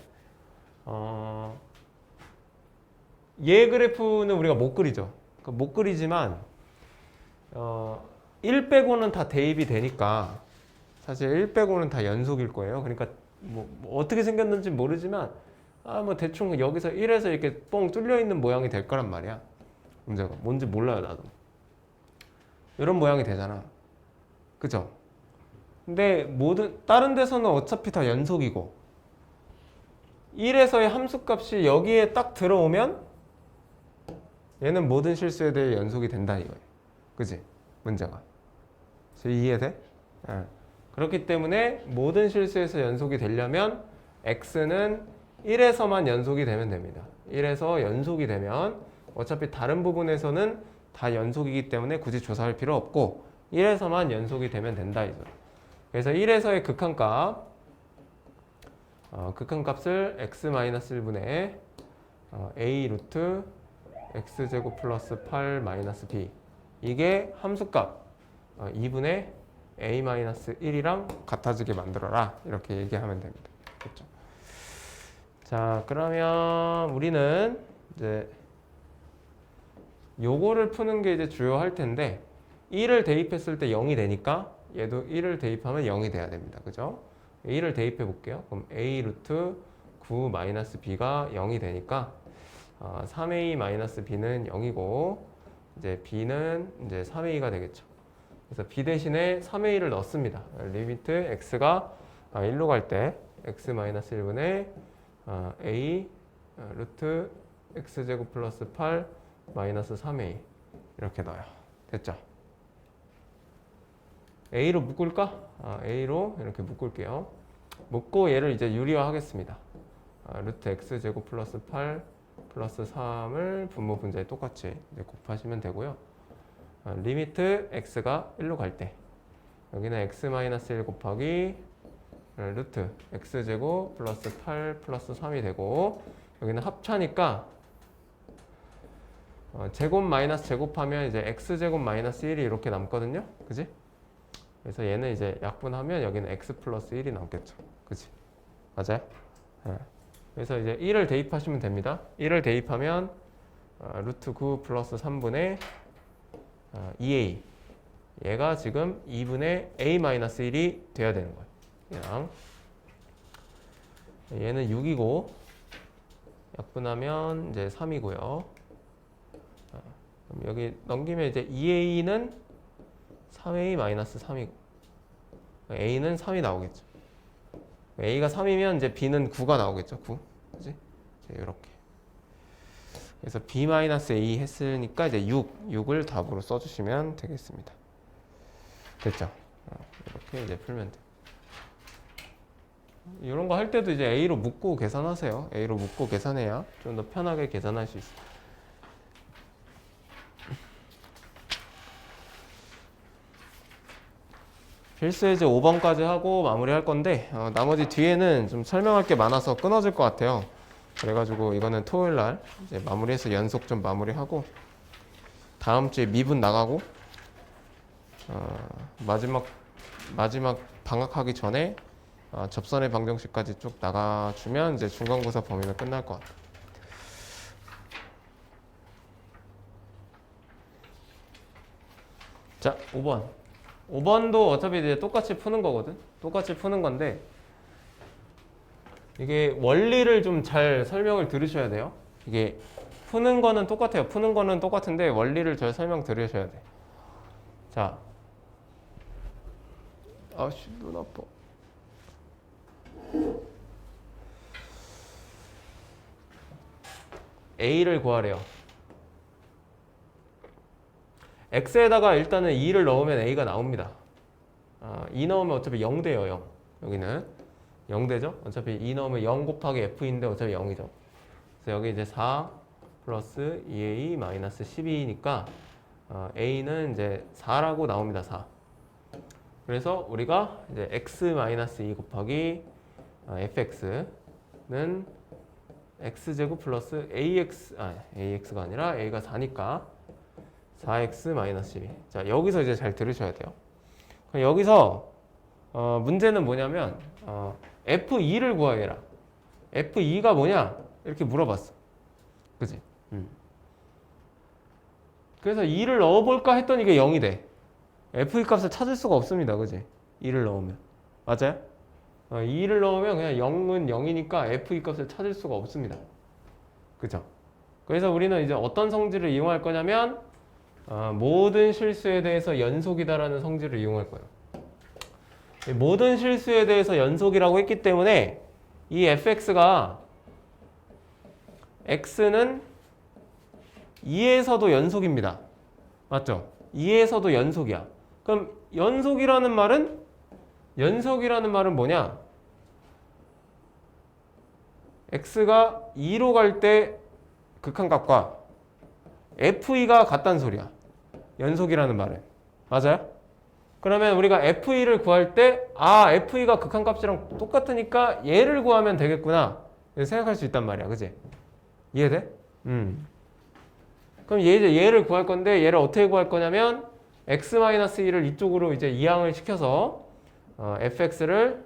얘 그래프는 우리가 못 그리죠. 못 그리지만 1 빼고는 다 대입이 되니까 사실 1 빼고는 다 연속일 거예요. 그러니까 뭐 어떻게 생겼는지 모르지만 뭐 대충 여기서 1에서 이렇게 뻥 뚫려 있는 모양이 될 거란 말이야. 문제가 뭔지 몰라요 나도. 이런 모양이 되잖아. 그죠? 근데 모든 다른 데서는 어차피 다 연속이고 1에서의 함수값이 여기에 딱 들어오면 얘는 모든 실수에 대해 연속이 된다 이거예요. 그지? 문제가. 이해돼? 예. 그렇기 때문에 모든 실수에서 연속이 되려면 x는 1에서만 연속이 되면 됩니다. 1에서 연속이 되면 어차피 다른 부분에서는 다 연속이기 때문에 굳이 조사할 필요 없고 1에서만 연속이 되면 된다 이죠. 그래서 1에서의 극한값 극한값을 x-1분의 a 루트 x제곱 플러스 8 마이너스 b 이게 함수값 2분의 a-1이랑 같아지게 만들어라 이렇게 얘기하면 됩니다. 그렇죠? 자 그러면 우리는 이제 요거를 푸는 게 이제 주요할 텐데 1을 대입했을 때 0이 되니까 얘도 1을 대입하면 0이 돼야 됩니다. 그죠? 1을 대입해 볼게요. 그럼 a 루트 9 마이너스 b가 0이 되니까 3a 마이너스 b는 0이고 이제 b는 이제 3a가 되겠죠. 그래서 b 대신에 3a를 넣습니다. 리미트 x가 1로 갈 때 x 마이너스 1분의 a 루트 x제곱 플러스 8 마이너스 3a 이렇게 넣어요. 됐죠? a로 묶을까? a로 이렇게 묶을게요. 묶고 얘를 이제 유리화 하겠습니다. 루트 x제곱 플러스 8 플러스 3을 분모 분자에 똑같이 이제 곱하시면 되고요. 리미트 x가 1로 갈 때 여기는 x-1 곱하기 루트 x제곱 플러스 8 플러스 3이 되고 여기는 합차니까 제곱 마이너스 제곱하면 이제 x제곱 마이너스 1이 이렇게 남거든요. 그지? 그래서 얘는 이제 약분하면 여기는 x 플러스 1이 남겠죠. 그지? 맞아요? 네. 그래서 이제 1을 대입하시면 됩니다. 1을 대입하면 루트 9 플러스 3분의 2a 얘가 지금 2분의 a-1이 돼야 되는 거예요. 그냥 얘는 6이고 약분하면 이제 3이고요. 그럼 여기 넘기면 이제 2a는 3a-3이고 a는 3이 나오겠죠. a가 3이면 이제 b는 9가 나오겠죠. 9. 그지? 이렇게. 그래서 b-a 했으니까 이제 6을 답으로 써주시면 되겠습니다. 됐죠? 이렇게 이제 풀면 돼. 이런 거 할 때도 이제 a로 묶고 계산하세요. a로 묶고 계산해야 좀 더 편하게 계산할 수 있어요. 필수 이제 5번까지 하고 마무리할 건데 나머지 뒤에는 좀 설명할 게 많아서 끊어질 것 같아요. 그래가지고 이거는 토요일 날 이제 마무리해서 연속 좀 마무리하고 다음 주에 미분 나가고 마지막 방학하기 전에 접선의 방정식까지 쭉 나가주면 이제 중간고사 범위는 끝날 것 같아요. 자, 5번. 5번도 어차피 이제 똑같이 푸는 거거든. 똑같이 푸는 건데 이게 원리를 좀 잘 설명을 들으셔야 돼요. 이게 푸는 거는 똑같아요. 푸는 거는 똑같은데 원리를 잘 설명 들으셔야 돼. 자, 아씨 눈 아파. A를 구하래요. X에다가 일단은 2를 넣으면 A가 나옵니다. 2 넣으면 어차피 0 돼요. 0. 여기는 0 되죠? 어차피 2 넣으면 0 곱하기 F인데 어차피 0이죠. 그래서 여기 이제 4 플러스 2a 마이너스 12니까 a는 이제 4라고 나옵니다. 4. 그래서 우리가 이제 x 마이너스 2 곱하기 fx는 x제곱 플러스 ax가 아니라 a가 4니까 4x 마이너스 12. 자, 여기서 이제 잘 들으셔야 돼요. 그럼 여기서 문제는 뭐냐면 f2를 구하게라. f2가 뭐냐? 이렇게 물어봤어. 그지? 그래서 2를 넣어볼까 했더니 이게 0이 돼. f2 값을 찾을 수가 없습니다. 그지? 2를 넣으면. 맞아요? 2를 넣으면 그냥 0은 0이니까 f2 값을 찾을 수가 없습니다. 그죠? 그래서 우리는 이제 어떤 성질을 이용할 거냐면 모든 실수에 대해서 연속이다라는 성질을 이용할 거예요. 모든 실수에 대해서 연속이라고 했기 때문에 이 fx가 x는 2에서도 연속입니다. 맞죠? 2에서도 연속이야. 그럼 연속이라는 말은 뭐냐? x가 2로 갈 때 극한값과 f2가 같다는 소리야. 연속이라는 말은. 맞아요? 그러면 우리가 f2를 구할 때 f2가 극한값이랑 똑같으니까 얘를 구하면 되겠구나. 생각할 수 있단 말이야. 그지? 이해돼? 그럼 얘를 구할 건데 얘를 어떻게 구할 거냐면 x-2를 이쪽으로 이제 이항을 시켜서 fx를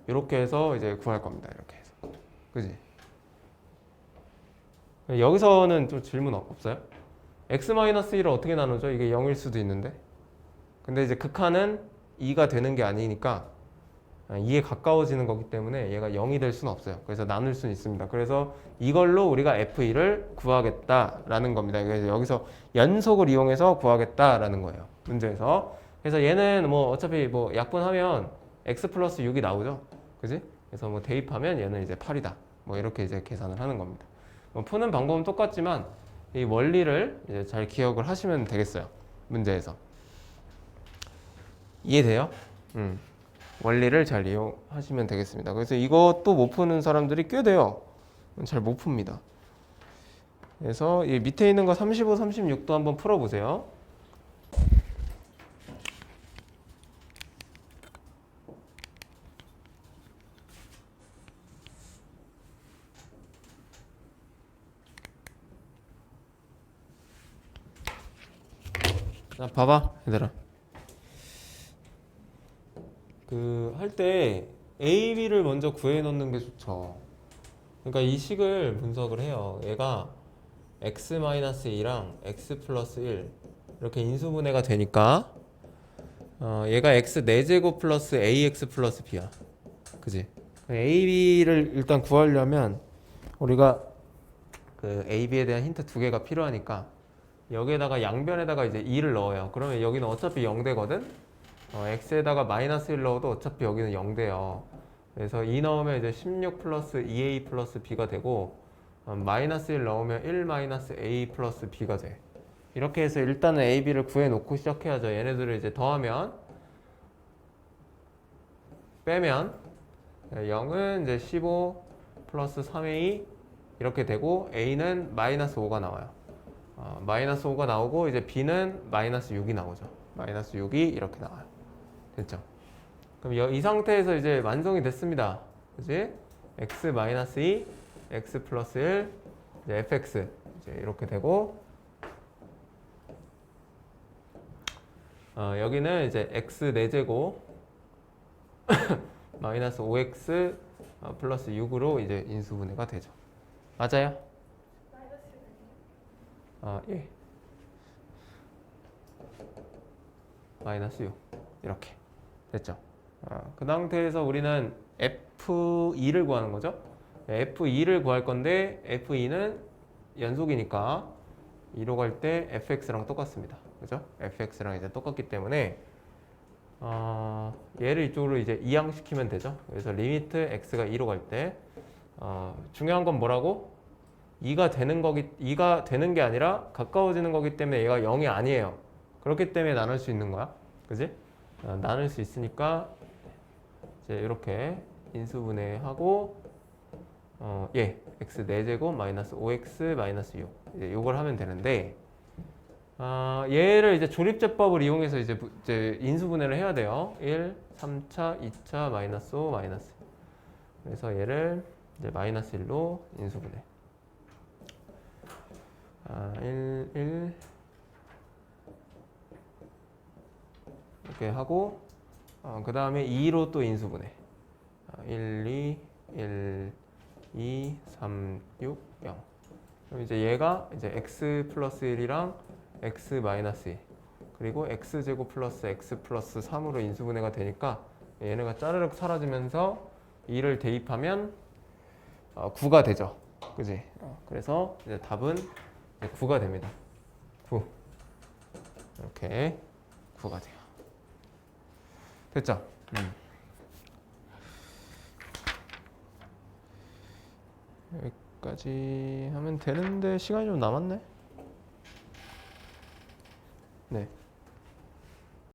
이렇게 해서 이제 구할 겁니다. 이렇게 해서. 그지? 여기서는 좀 질문 없어요? x-1을 어떻게 나누죠? 이게 0일 수도 있는데. 근데 이제 극한은 2가 되는 게 아니니까 2에 가까워지는 거기 때문에 얘가 0이 될 수는 없어요. 그래서 나눌 수는 있습니다. 그래서 이걸로 우리가 f2를 구하겠다라는 겁니다. 그래서 여기서 연속을 이용해서 구하겠다라는 거예요. 문제에서. 그래서 얘는 뭐 어차피 뭐 약분하면 x 플러스 6이 나오죠. 그지? 그래서 뭐 대입하면 얘는 이제 8이다. 뭐 이렇게 이제 계산을 하는 겁니다. 뭐 푸는 방법은 똑같지만 이 원리를 이제 잘 기억을 하시면 되겠어요. 문제에서. 이해돼요? 원리를 잘 이용하시면 되겠습니다. 그래서 이것도 못 푸는 사람들이 꽤 돼요. 잘 못 풉니다. 그래서 이 밑에 있는 거 35, 36도 한번 풀어보세요. 자, 봐봐, 얘들아. 할 때 A, B를 먼저 구해 놓는 게 좋죠. 그러니까 이 식을 분석을 해요. 얘가 x-2랑 x 플러스 1 이렇게 인수분해가 되니까 얘가 x 4제곱 플러스 ax 플러스 b야. 그지? a, b를 일단 구하려면 우리가 그 a, b에 대한 힌트 두 개가 필요하니까 여기에다가 양변에다가 이제 2를 넣어요. 그러면 여기는 어차피 0되거든? x에다가 마이너스 1 넣어도 어차피 여기는 0돼요. 그래서 2 넣으면 이제 16 플러스 2a 플러스 b가 되고 마이너스 1 넣으면 1 마이너스 a 플러스 b가 돼. 이렇게 해서 일단은 a, b를 구해놓고 시작해야죠. 얘네들을 이제 더하면 빼면 0은 이제 15 플러스 3a 이렇게 되고 a는 마이너스 5가 나와요. 마이너스 5가 나오고 이제 b는 마이너스 6이 나오죠. 마이너스 6이 이렇게 나와요. 됐죠? 그럼 이 상태에서 이제 완성이 됐습니다. 그지? x 마이너스 2, x 플러스 1, 이제 fx 이제 이렇게 되고 여기는 이제 x 4제곱 마이너스 5x 플러스 6으로 이제 인수분해가 되죠. 맞아요? 예. 마이너스 6 이렇게 됐죠. 그 상태에서 우리는 F2를 구하는 거죠. F2를 구할 건데 F2는 연속이니까 2로 갈 때 fx랑 똑같습니다. 그죠? fx랑 이제 똑같기 때문에 얘를 이쪽으로 이제 이항시키면 되죠. 그래서 리미트 x가 2로 갈 때 중요한 건 뭐라고? 2가 되는 게 아니라 가까워지는 거기 때문에 얘가 0이 아니에요. 그렇기 때문에 나눌 수 있는 거야. 그지? 나눌 수 있으니까 이제 이렇게 인수분해하고 x 4제곱 마이너스 5x 마이너스 6 이제 요걸 하면 되는데 얘를 이제 조립제법을 이용해서 이제 인수분해를 해야 돼요. 1, 3차, 2차, 마이너스 5, 마이너스. 그래서 얘를 이제 마이너스 1로 인수분해. 1 이렇게 하고 그 다음에 2로 또 인수분해. 1, 2, 1, 2, 3, 6, 0. 그럼 이제 얘가 이제 x 플러스 1이랑 x 마이너스 1 그리고 x제곱 플러스 x 플러스 3으로 인수분해가 되니까 얘네가 짜르륵 사라지면서 2를 대입하면 9가 되죠. 그지? 그래서 이제 답은 이제 9가 됩니다. 9. 이렇게 9가 돼요. 됐죠? 여기까지 하면 되는데 시간이 좀 남았네. 네.